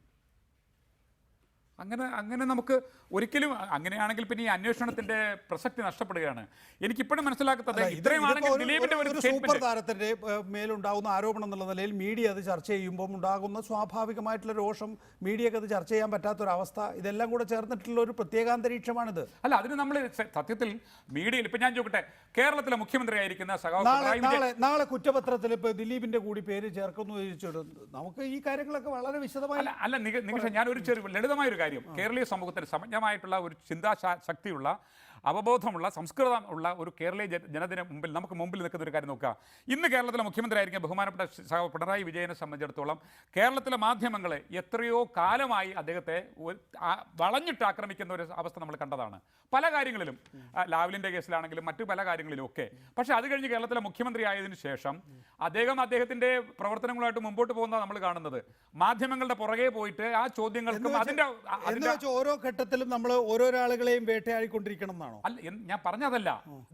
അങ്ങനെ നമുക്ക് ഒരിക്കലും അങ്ങനെയാണെങ്കിൽ പിന്നെ ഈ അന്വേഷണത്തിന്റെ പ്രസക്തി നഷ്ടപ്പെടുകയാണ്. എനിക്കിപ്പോഴും മനസ്സിലാക്കുന്നത് സൂപ്പർ താരത്തിന്റെ മേലുണ്ടാകുന്ന ആരോപണം എന്നുള്ള നിലയിൽ മീഡിയ അത് ചർച്ച ചെയ്യുമ്പോൾ ഉണ്ടാകുന്ന സ്വാഭാവികമായിട്ടുള്ള രോഷം, മീഡിയക്ക് അത് ചർച്ച ചെയ്യാൻ പറ്റാത്തൊരവസ്ഥ, ഇതെല്ലാം കൂടെ ചേർന്നിട്ടുള്ള ഒരു പ്രത്യേകാന്തരീക്ഷമാണിത്. അല്ല, അതിന് നമ്മൾ സത്യത്തിൽ മീഡിയയിൽ ഇപ്പൊ ഞാൻ ചോദിക്കട്ടെ, കേരളത്തിലെ മുഖ്യമന്ത്രി ആയിരിക്കുന്ന നാളെ കുറ്റപത്രത്തിൽ ഇപ്പൊ ദിലീപിന്റെ കൂടി പേര് ചേർക്കുന്നു ചോദിച്ചിട്ടുണ്ട്. നമുക്ക് ഈ കാര്യങ്ങളൊക്കെ വളരെ വിശദമായി അല്ല നിമിഷം, ഞാൻ ഒരു ചെറിയ ലളിതമായ ഒരു കാര്യം, കേരളീയ സമൂഹത്തിന് സമഞ്ജമായിട്ടുള്ള ഒരു ചിന്താശക്തിയുള്ള അവബോധമുള്ള സംസ്കൃതമുള്ള ഒരു കേരളീയ ജനതയുടെ നമുക്ക് മുമ്പിൽ നിൽക്കുന്ന ഒരു കാര്യം നോക്കുക. ഇന്ന് കേരളത്തിലെ മുഖ്യമന്ത്രി ആയിരിക്കും ബഹുമാനപ്പെട്ട പിണറായി വിജയനെ സംബന്ധിച്ചിടത്തോളം കേരളത്തിലെ മാധ്യമങ്ങളെ എത്രയോ കാലമായി അദ്ദേഹത്തെ വളഞ്ഞിട്ട് ആക്രമിക്കുന്ന ഒരു അവസ്ഥ നമ്മൾ കണ്ടതാണ്. പല കാര്യങ്ങളിലും, ലാവ്ലിൻ്റെ കേസിലാണെങ്കിലും മറ്റു പല കാര്യങ്ങളിലും ഒക്കെ. പക്ഷേ അത് കഴിഞ്ഞ് കേരളത്തിലെ മുഖ്യമന്ത്രി ആയതിനു ശേഷം അദ്ദേഹത്തിൻ്റെ പ്രവർത്തനങ്ങളുമായിട്ട് മുമ്പോട്ട് പോകുന്നതാണ് നമ്മൾ കാണുന്നത്. മാധ്യമങ്ങളുടെ പുറകെ പോയിട്ട് ആ ചോദ്യങ്ങൾക്കും അതിൻ്റെ ഓരോ ഘട്ടത്തിലും നമ്മൾ ഓരോരാളുകളെയും വേട്ടയാടിക്കൊണ്ടിരിക്കണം എന്നാണ്. അല്ല, ഞാൻ പറഞ്ഞതല്ല.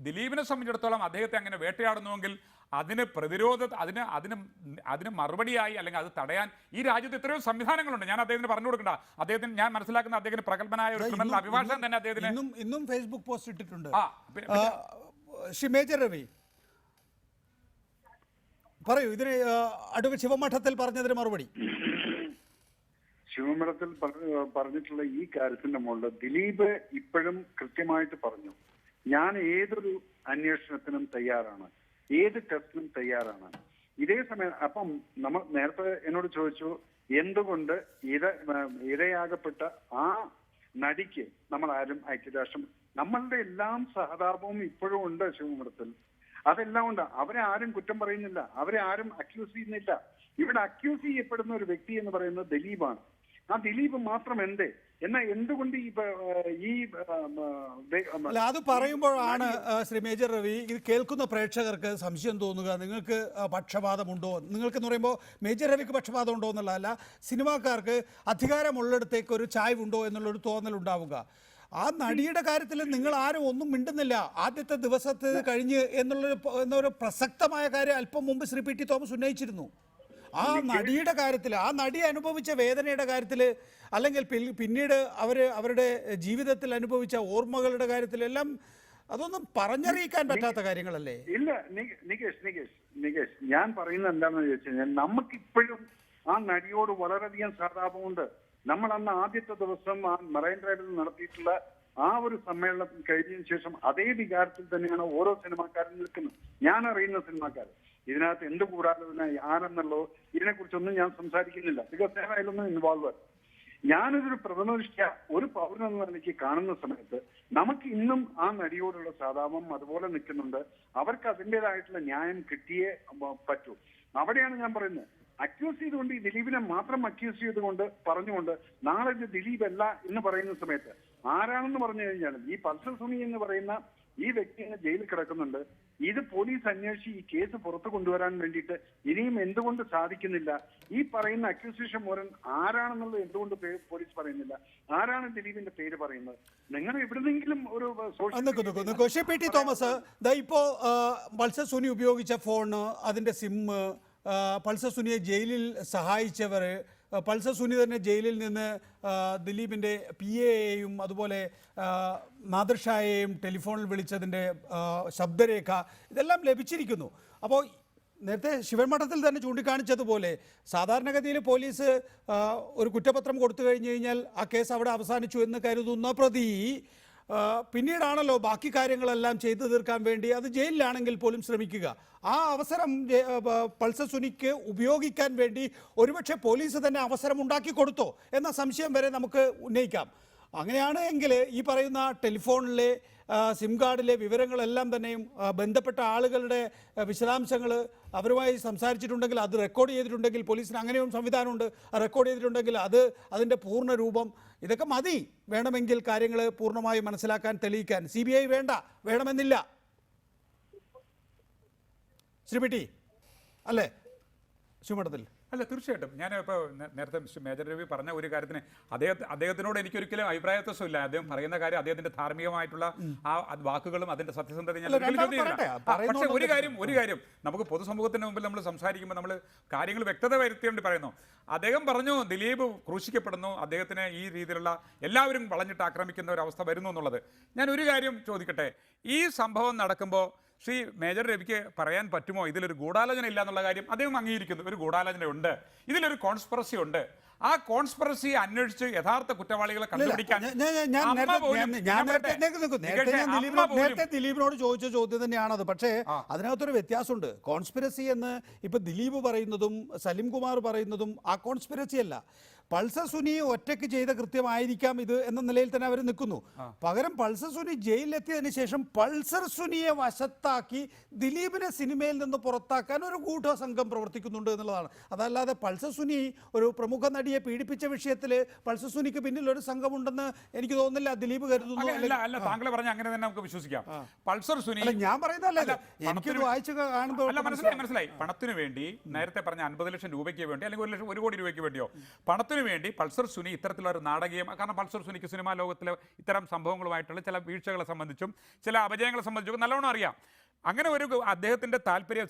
ദിലീപിനെ സംബന്ധിച്ചിടത്തോളം അദ്ദേഹത്തെ അങ്ങനെ വേട്ടയാടുന്നുവെങ്കിൽ അതിന് അതിന് മറുപടിയായി അല്ലെങ്കിൽ അത് തടയാൻ ഈ രാജ്യത്ത് എത്രയോ സംവിധാനങ്ങളുണ്ട്. ഞാൻ അദ്ദേഹത്തിന് പറഞ്ഞു കൊടുക്കണ്ട. ഞാൻ മനസ്സിലാക്കുന്ന അദ്ദേഹത്തിന് പ്രഗത്ഭനായ ഒരു ക്രിമിനൽ അഭിഭാഷകൻ തന്നെ അദ്ദേഹത്തിന് ഇന്നും ഫേസ്ബുക്ക് പോസ്റ്റ് ഇട്ടിട്ടുണ്ട്. മേജർ രവി പറയൂ, ഇതിന് അഡ്വക്കേറ്റ് ശിവമഠത്തിൽ പറഞ്ഞതിന് മറുപടി. ശിവമഠത്തിൽ പറഞ്ഞിട്ടുള്ള ഈ കാര്യത്തിന്റെ മുകളിൽ ദിലീപ് ഇപ്പോഴും കൃത്യമായിട്ട് പറഞ്ഞു, ഞാൻ ഏതൊരു അന്വേഷണത്തിനും തയ്യാറാണ്, ഏത് ടെസ്റ്റിനും തയ്യാറാണ്. ഇതേ സമയം അപ്പം നമ്മൾ നേരത്തെ എന്നോട് ചോദിച്ചു എന്തുകൊണ്ട് ഇരയാകപ്പെട്ട ആ നടിക്ക് നമ്മൾ ആരും ഐക്യരാഷ്ട്രം നമ്മളുടെ എല്ലാം സഹതാപവും ഇപ്പോഴും ഉണ്ട് ശിവമൃത്തിൽ. അതെല്ലാം ഉണ്ട്. അവരെ ആരും കുറ്റം പറയുന്നില്ല, അവരെ ആരും അക്യൂസ് ചെയ്യുന്നില്ല. ഇവിടെ അക്യൂസ് ചെയ്യപ്പെടുന്ന ഒരു വ്യക്തി എന്ന് പറയുന്നത് ദിലീപാണ്. ആ ദിലീപ് മാത്രം എന്നാൽ എന്തുകൊണ്ട് അല്ല, അത് പറയുമ്പോഴാണ് ശ്രീ മേജർ രവി ഇത് കേൾക്കുന്ന പ്രേക്ഷകർക്ക് സംശയം തോന്നുക, നിങ്ങൾക്ക് പക്ഷപാതമുണ്ടോ? നിങ്ങൾക്കെന്ന് പറയുമ്പോൾ മേജർ രവിക്ക് പക്ഷപാതം ഉണ്ടോ എന്നുള്ളതല്ല, സിനിമാക്കാർക്ക് അധികാരമുള്ളിടത്തേക്ക് ഒരു ചായ്വുണ്ടോ എന്നുള്ളൊരു തോന്നലുണ്ടാവുക. ആ നടിയുടെ കാര്യത്തിൽ നിങ്ങൾ ആരും ഒന്നും മിണ്ടുന്നില്ല. ആദ്യത്തെ ദിവസത്തെ കഴിഞ്ഞ് എന്നൊരു പ്രസക്തമായ കാര്യം അല്പം മുമ്പ് ശ്രീ പി ടി തോമസ് ഉന്നയിച്ചിരുന്നു. ആ നടിയുടെ കാര്യത്തിൽ, ആ നടി അനുഭവിച്ച വേദനയുടെ കാര്യത്തിൽ, അല്ലെങ്കിൽ പിന്നീട് അവരുടെ ജീവിതത്തിൽ അനുഭവിച്ച ഓർമ്മകളുടെ കാര്യത്തിലെല്ലാം അതൊന്നും പറഞ്ഞറിയിക്കാൻ പറ്റാത്ത കാര്യങ്ങളല്ലേ? ഇല്ല നികേഷ്, ഞാൻ പറയുന്നത് എന്താണെന്ന് ചോദിച്ചു കഴിഞ്ഞാൽ നമുക്കിപ്പോഴും ആ നടിയോട് വളരെയധികം സഹതാപമുണ്ട്. നമ്മൾ അന്ന് ആദ്യത്തെ ദിവസം ആ മറൈൻ ഡ്രൈവിൽ നടത്തിയിട്ടുള്ള ആ ഒരു സമ്മേളനം കഴിഞ്ഞതിന് ശേഷം അതേ വികാരത്തിൽ തന്നെയാണ് ഓരോ സിനിമാക്കാരും നിൽക്കുന്നത്. ഞാൻ അറിയുന്ന സിനിമാക്കാർ ഇതിനകത്ത് എന്ത് കൂടാതെ ആരെന്നുള്ളോ ഇതിനെക്കുറിച്ചൊന്നും ഞാൻ സംസാരിക്കുന്നില്ല. ബിക്കോസ് ഞാൻ അതിലൊന്നും ഇൻവോൾവ്. ഞാനിതൊരു പ്രഥമദൃഷ്ട്യ ഒരു പൗരനെന്ന നിലയ്ക്ക് കാണുന്ന സമയത്ത് നമുക്ക് ഇന്നും ആ നടിയോടുള്ള സഹതാപം അതുപോലെ നിൽക്കുന്നുണ്ട്. അവർക്ക് അതിൻ്റെതായിട്ടുള്ള ന്യായം കിട്ടിയേ പറ്റൂ. അവിടെയാണ് ഞാൻ പറയുന്നത്. അക്യൂസ് ചെയ്തുകൊണ്ട് ഈ ദിലീപിനെ മാത്രം അക്യൂസ് ചെയ്തുകൊണ്ട് പറഞ്ഞുകൊണ്ട് നാളെ ഇത് ദിലീപ് അല്ല എന്ന് പറയുന്ന സമയത്ത് ആരാണെന്ന് പറഞ്ഞു കഴിഞ്ഞാൽ ഈ പൾസർ സുനി എന്ന് പറയുന്ന ഈ വ്യക്തി ജയിലിൽ കിടക്കുന്നുണ്ട്. ഇത് പോലീസ് അന്വേഷിച്ച് ഈ കേസ് പുറത്തു കൊണ്ടുവരാൻ വേണ്ടിയിട്ട് ഇനിയും എന്തുകൊണ്ട് സാധിക്കുന്നില്ല? ഈ പറയുന്ന അക്യൂസേഷൻ മൂലം ആരാണെന്നുള്ളത് എന്തുകൊണ്ട് പോലീസ് പറയുന്നില്ല? ആരാണ് ദിലീപിന്റെ പേര് പറയുന്നത്? നിങ്ങൾ എവിടെന്നെങ്കിലും ഒരു ശ്രീ പി ടി തോമസ്, ഇപ്പോ പൾസർ സുനി ഉപയോഗിച്ച ഫോണ്, അതിന്റെ സിം, പൾസർ സുനിയെ ജയിലിൽ സഹായിച്ചവർ, പൾസർ സുനി തന്നെ ജയിലിൽ നിന്ന് ദിലീപിൻ്റെ PA-യെയും അതുപോലെ നാദിർഷായെയും ടെലിഫോണിൽ വിളിച്ചതിൻ്റെ ശബ്ദരേഖ ഇതെല്ലാം ലഭിച്ചിരിക്കുന്നു. അപ്പോൾ നേരത്തെ ശിവൻമഠത്തിൽ തന്നെ ചൂണ്ടിക്കാണിച്ചതുപോലെ സാധാരണഗതിയിൽ പോലീസ് ഒരു കുറ്റപത്രം കൊടുത്തു കഴിഞ്ഞു കഴിഞ്ഞാൽ ആ കേസ് അവിടെ അവസാനിച്ചു എന്ന് കരുതുന്ന പ്രതി പിന്നീടാണല്ലോ ബാക്കി കാര്യങ്ങളെല്ലാം ചെയ്തു തീർക്കാൻ വേണ്ടി അത് ജയിലിലാണെങ്കിൽ പോലും ശ്രമിക്കുക. ആ അവസരം പൾസർ സുനിക്ക് ഉപയോഗിക്കാൻ വേണ്ടി ഒരുപക്ഷെ പോലീസ് തന്നെ അവസരം ഉണ്ടാക്കി കൊടുത്തോ എന്ന സംശയം വരെ നമുക്ക് ഉന്നയിക്കാം. അങ്ങനെയാണ് എങ്കിൽ ഈ പറയുന്ന ടെലിഫോണിലെ സിം കാർഡിലെ വിവരങ്ങളെല്ലാം തന്നെയും ബന്ധപ്പെട്ട ആളുകളുടെ വിശദാംശങ്ങൾ അവരുമായി സംസാരിച്ചിട്ടുണ്ടെങ്കിൽ, അത് റെക്കോർഡ് ചെയ്തിട്ടുണ്ടെങ്കിൽ, പോലീസിന് അങ്ങനെയും സംവിധാനമുണ്ട്, റെക്കോർഡ് ചെയ്തിട്ടുണ്ടെങ്കിൽ അതിൻ്റെ പൂർണ്ണ രൂപം ഇതൊക്കെ മതി വേണമെങ്കിൽ കാര്യങ്ങൾ പൂർണ്ണമായി മനസ്സിലാക്കാൻ, തെളിയിക്കാൻ. CBI വേണമെന്നില്ല. ശ്രീ പി ടി അല്ലേ ശിവമഠത്തിൽ? അല്ല, തീർച്ചയായിട്ടും. ഞാൻ ഇപ്പോൾ നേരത്തെ മേജർ രവി പറഞ്ഞ ഒരു കാര്യത്തിന് അദ്ദേഹത്തിനോട് എനിക്കൊരിക്കലും അഭിപ്രായ വ്യത്യാസമില്ല. അദ്ദേഹം പറയുന്ന കാര്യം അദ്ദേഹത്തിന്റെ ധാർമ്മികമായിട്ടുള്ള ആ വാക്കുകളും അതിന്റെ സത്യസന്ധത ഞാൻ പക്ഷേ ഒരു കാര്യം നമുക്ക് പൊതുസമൂഹത്തിന് മുമ്പിൽ നമ്മൾ സംസാരിക്കുമ്പോൾ നമ്മൾ കാര്യങ്ങൾ വ്യക്തത വരുത്തേണ്ടി പറയുന്നു. അദ്ദേഹം പറഞ്ഞു ദിലീപ് ക്രൂശിക്കപ്പെടുന്നു, അദ്ദേഹത്തിന് ഈ രീതിയിലുള്ള എല്ലാവരും വളഞ്ഞിട്ട് ആക്രമിക്കുന്ന ഒരു അവസ്ഥ വരുന്നു എന്നുള്ളത്. ഞാൻ ഒരു കാര്യം ചോദിക്കട്ടെ, ഈ സംഭവം നടക്കുമ്പോൾ ശ്രീ മേജർ രവിക്ക് പറയാൻ പറ്റുമോ ഇതിലൊരു ഗൂഢാലോചന ഇല്ല എന്നുള്ള കാര്യം? അദ്ദേഹം അംഗീകരിക്കുന്നു, ഒരു ഗൂഢാലോചന ഉണ്ട്, ഇതിലൊരു കോൺസ്പിറസി ഉണ്ട്. ആ കോൺസ്പിറസി അന്വേഷിച്ച് യഥാർത്ഥ കുറ്റവാളികളെ കണ്ടുപിടിക്കാൻ നേരത്തെ ദിലീപിനോട് ചോദിച്ച ചോദ്യം തന്നെയാണത്. പക്ഷേ അതിനകത്തൊരു വ്യത്യാസമുണ്ട്. കോൺസ്പിറസി എന്ന് ഇപ്പൊ ദിലീപ് പറയുന്നതും സലിം കുമാർ പറയുന്നതും ആ കോൺസ്പിറസി അല്ല. പൾസർ സുനി ഒറ്റയ്ക്ക് ചെയ്ത കൃത്യമായിരിക്കാം ഇത് എന്ന നിലയിൽ തന്നെ അവർ നിൽക്കുന്നു. പകരം പൾസർ സുനി ജയിലിലെത്തിയതിനു ശേഷം പൾസർ സുനിയെ വശത്താക്കി ദിലീപിനെ സിനിമയിൽ നിന്ന് പുറത്താക്കാൻ ഒരു ഗൂഢസംഘം പ്രവർത്തിക്കുന്നുണ്ട് എന്നുള്ളതാണ്. അതല്ലാതെ പൾസർ സുനി ഒരു പ്രമുഖ നടിയെ പീഡിപ്പിച്ച വിഷയത്തിൽ പൾസർ സുനിക്ക് പിന്നിൽ ഒരു സംഘമുണ്ടെന്ന് എനിക്ക് തോന്നുന്നില്ല ദിലീപ് കരുതുന്നു. അല്ല, താങ്കൾ പറഞ്ഞ അങ്ങനെ തന്നെ നമുക്ക് വിശ്വസിക്കാം. പൾസർ സുനി ഞാൻ പറയുന്നതല്ല, എനിക്കൊരു വായിച്ചു കാണുമ്പോൾ മനസ്സിലായി. പണത്തിന് വേണ്ടി നേരത്തെ പറഞ്ഞ 50 ലക്ഷം രൂപയ്ക്ക് വേണ്ടി അല്ലെങ്കിൽ 1 കോടി രൂപയ്ക്ക് വേണ്ടിയോ പണത്തിന് വേണ്ടി പൾസർ സുനി ഇത്തരത്തിലുള്ള ഒരു നാടകീയം, കാരണം പൾസർ സുനിക്ക് സിനിമാ ലോകത്തിലെ ഇത്തരം സംഭവങ്ങളുമായിട്ടുള്ള ചില വീഴ്ചകളെ സംബന്ധിച്ചും ചില അപജയങ്ങളെ സംബന്ധിച്ചും നല്ലോണം അറിയാം. അങ്ങനെ ഒരു അദ്ദേഹത്തിൻ്റെ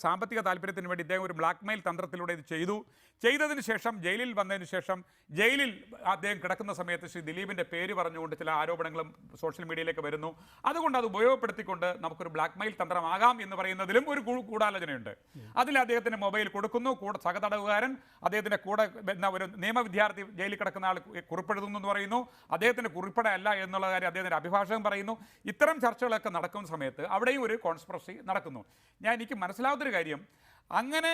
സാമ്പത്തിക താല്പര്യത്തിന് വേണ്ടി ഇദ്ദേഹം ഒരു ബ്ലാക്ക്മെയിൽ തന്ത്രത്തിലൂടെ ഇത് ചെയ്തതിന് ശേഷം ജയിലിൽ വന്നതിന് ശേഷം ജയിലിൽ അദ്ദേഹം കിടക്കുന്ന സമയത്ത് ശ്രീ ദിലീപിൻ്റെ പേര് പറഞ്ഞുകൊണ്ട് ചില ആരോപണങ്ങളും സോഷ്യൽ മീഡിയയിലേക്ക് വരുന്നു. അതുകൊണ്ട് അത് ഉപയോഗപ്പെടുത്തിക്കൊണ്ട് നമുക്കൊരു ബ്ലാക്ക്മെയിൽ തന്ത്രമാകാം എന്ന് പറയുന്നതിലും ഒരു ഗൂഢാലോചനയുണ്ട്. അതിൽ അദ്ദേഹത്തിന് മൊബൈൽ കൊടുക്കുന്നു, സഹതടവുകാരൻ അദ്ദേഹത്തിൻ്റെ കൂടെ ഒരു നിയമവിദ്യാർത്ഥി ജയിലിൽ കിടക്കുന്ന ആൾ കുറിപ്പെഴുതുന്നു എന്ന് പറയുന്നു, അദ്ദേഹത്തിൻ്റെ കുറിപ്പടയല്ല എന്നുള്ള കാര്യം അദ്ദേഹത്തിൻ്റെ അഭിഭാഷകൻ പറയുന്നു. ഇത്തരം ചർച്ചകളൊക്കെ നടക്കുന്ന സമയത്ത് അവിടെയും ഒരു കോൺസ്പിറസി നടക്കുന്നു. എനിക്ക് മനസ്സിലാവാത്തൊരു കാര്യം, അങ്ങനെ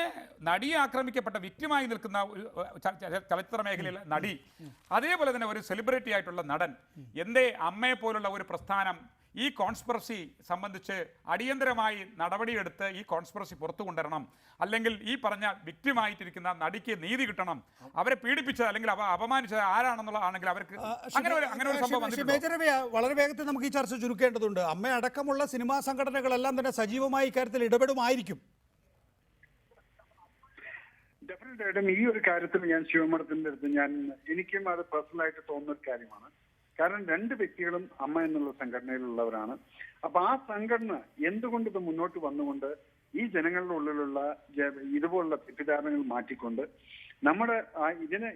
നടിയെ ആക്രമിക്കപ്പെട്ട വിക്റ്റിമായി നിൽക്കുന്ന ഒരു ചലച്ചിത്ര മേഖലയിലെ നടി, അതേപോലെ തന്നെ ഒരു സെലിബ്രിറ്റി ആയിട്ടുള്ള നടൻ, എന്തേ അമ്മയെ പോലുള്ള ഒരു പ്രസ്ഥാനം ഈ കോൺസ്പിറസി സംബന്ധിച്ച് അടിയന്തരമായി നടപടിയെടുത്ത് ഈ കോൺസ്പിറസി പുറത്തു കൊണ്ടുവരണം, അല്ലെങ്കിൽ ഈ പറഞ്ഞ വിക്റ്റിമായിട്ടിരിക്കുന്ന നടിക്ക് നീതി കിട്ടണം, അവരെ പീഡിപ്പിച്ചത് അല്ലെങ്കിൽ അപമാനിച്ചത് ആരാണെന്നുള്ളതാണെങ്കിൽ അവർക്ക് അങ്ങനെ ഒരു സംഭവം വന്നിട്ടുണ്ടോ? മേജർ രവി, വളരെ വേഗത്തിൽ നമുക്ക് ഈ ചർച്ച ചുരുക്കേണ്ടതുണ്ട്. അമ്മ അടക്കമുള്ള സിനിമാ സംഘടനകളെല്ലാം തന്നെ സജീവമായി ഇക്കാര്യത്തിൽ ഇടപെടുമായിരിക്കും. ഡെഫിനറ്റ് ആയിട്ടും ഈ ഒരു കാര്യത്തിൽ ഞാൻ ശിവമഠത്തിന്റെ അടുത്ത് എനിക്കും അത് പേഴ്സണലായിട്ട് തോന്നുന്ന ഒരു കാര്യമാണ്. കാരണം രണ്ട് വ്യക്തികളും അമ്മ എന്നുള്ള സംഘടനയിലുള്ളവരാണ്. അപ്പൊ ആ സംഘടന എന്തുകൊണ്ട് ഇത് മുന്നോട്ട് വന്നുകൊണ്ട് ഈ ജനങ്ങളുടെ ഉള്ളിലുള്ള ഇതുപോലുള്ള തെറ്റിദ്ധാരണകൾ മാറ്റിക്കൊണ്ട് നമ്മുടെ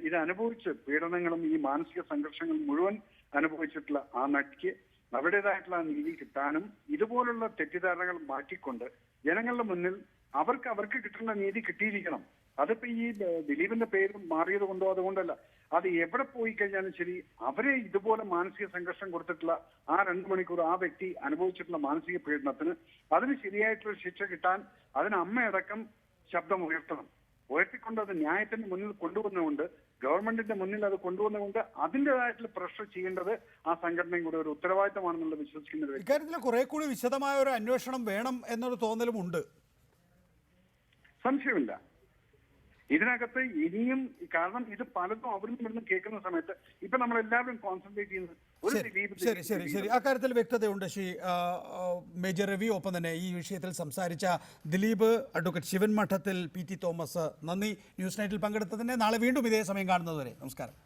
ഇത് അനുഭവിച്ച് പീഡനങ്ങളും ഈ മാനസിക സംഘർഷങ്ങളും മുഴുവൻ അനുഭവിച്ചിട്ടുള്ള ആ നടിക്ക് അവരുടേതായിട്ടുള്ള നീതി കിട്ടാനും ഇതുപോലുള്ള തെറ്റിദ്ധാരണകൾ മാറ്റിക്കൊണ്ട് ജനങ്ങളുടെ മുന്നിൽ അവർക്ക് കിട്ടുന്ന നീതി കിട്ടിയിരിക്കണം. അതിപ്പോ ഈ ദിലീപിന്റെ പേര് മാറിയത് കൊണ്ടോ അതുകൊണ്ടല്ല, അത് എവിടെ പോയി കഴിഞ്ഞാലും ശരി അവരെ ഇതുപോലെ മാനസിക സംഘർഷം കൊടുത്തിട്ടുള്ള ആ 2 മണിക്കൂർ ആ വ്യക്തി അനുഭവിച്ചിട്ടുള്ള മാനസിക പീഡനത്തിന് അതിന് ശരിയായിട്ടുള്ള ശിക്ഷ കിട്ടാൻ അതിന് അമ്മയടക്കം ശബ്ദം ഉയർത്തിക്കൊണ്ട് അത് ന്യായത്തിന്റെ മുന്നിൽ കൊണ്ടുവന്നുകൊണ്ട് ഗവൺമെന്റിന്റെ മുന്നിൽ അത് കൊണ്ടുവന്നുകൊണ്ട് അതിൻ്റെതായിട്ടുള്ള പ്രഷർ ചെയ്യേണ്ടത് ആ സംഘടനയും കൂടെ ഒരു ഉത്തരവാദിത്തമാണെന്നുള്ള വിശ്വസിക്കുന്നത്. ഇക്കാര്യത്തിൽ കുറെ കൂടി വിശദമായ ഒരു അന്വേഷണം വേണം എന്നൊരു തോന്നലുമുണ്ട്. സംശയമില്ല ഇതിനകത്ത് ഇനിയും, കാരണം ഇത് പലതും അവിടുന്ന് ഇവിടുന്ന് കേൾക്കുന്ന സമയത്ത് ഇപ്പൊ നമ്മൾ എല്ലാവരും കോൺസെൻട്രേറ്റ് ചെയ്യുന്നത് ഒരു ശരി അക്കാര്യത്തിൽ വ്യക്തതയുണ്ട്. മേജർ രവി, ഒപ്പം തന്നെ ഈ വിഷയത്തിൽ സംസാരിച്ച ദിലീപ്, അഡ്വക്കേറ്റ് ശിവൻ മഠത്തിൽ, PT തോമസ്, നന്ദി ന്യൂസ് നൈറ്റിൽ പങ്കെടുത്തതിന്. നാളെ വീണ്ടും ഇതേ സമയം കാണുന്നതുവരെ നമസ്കാരം.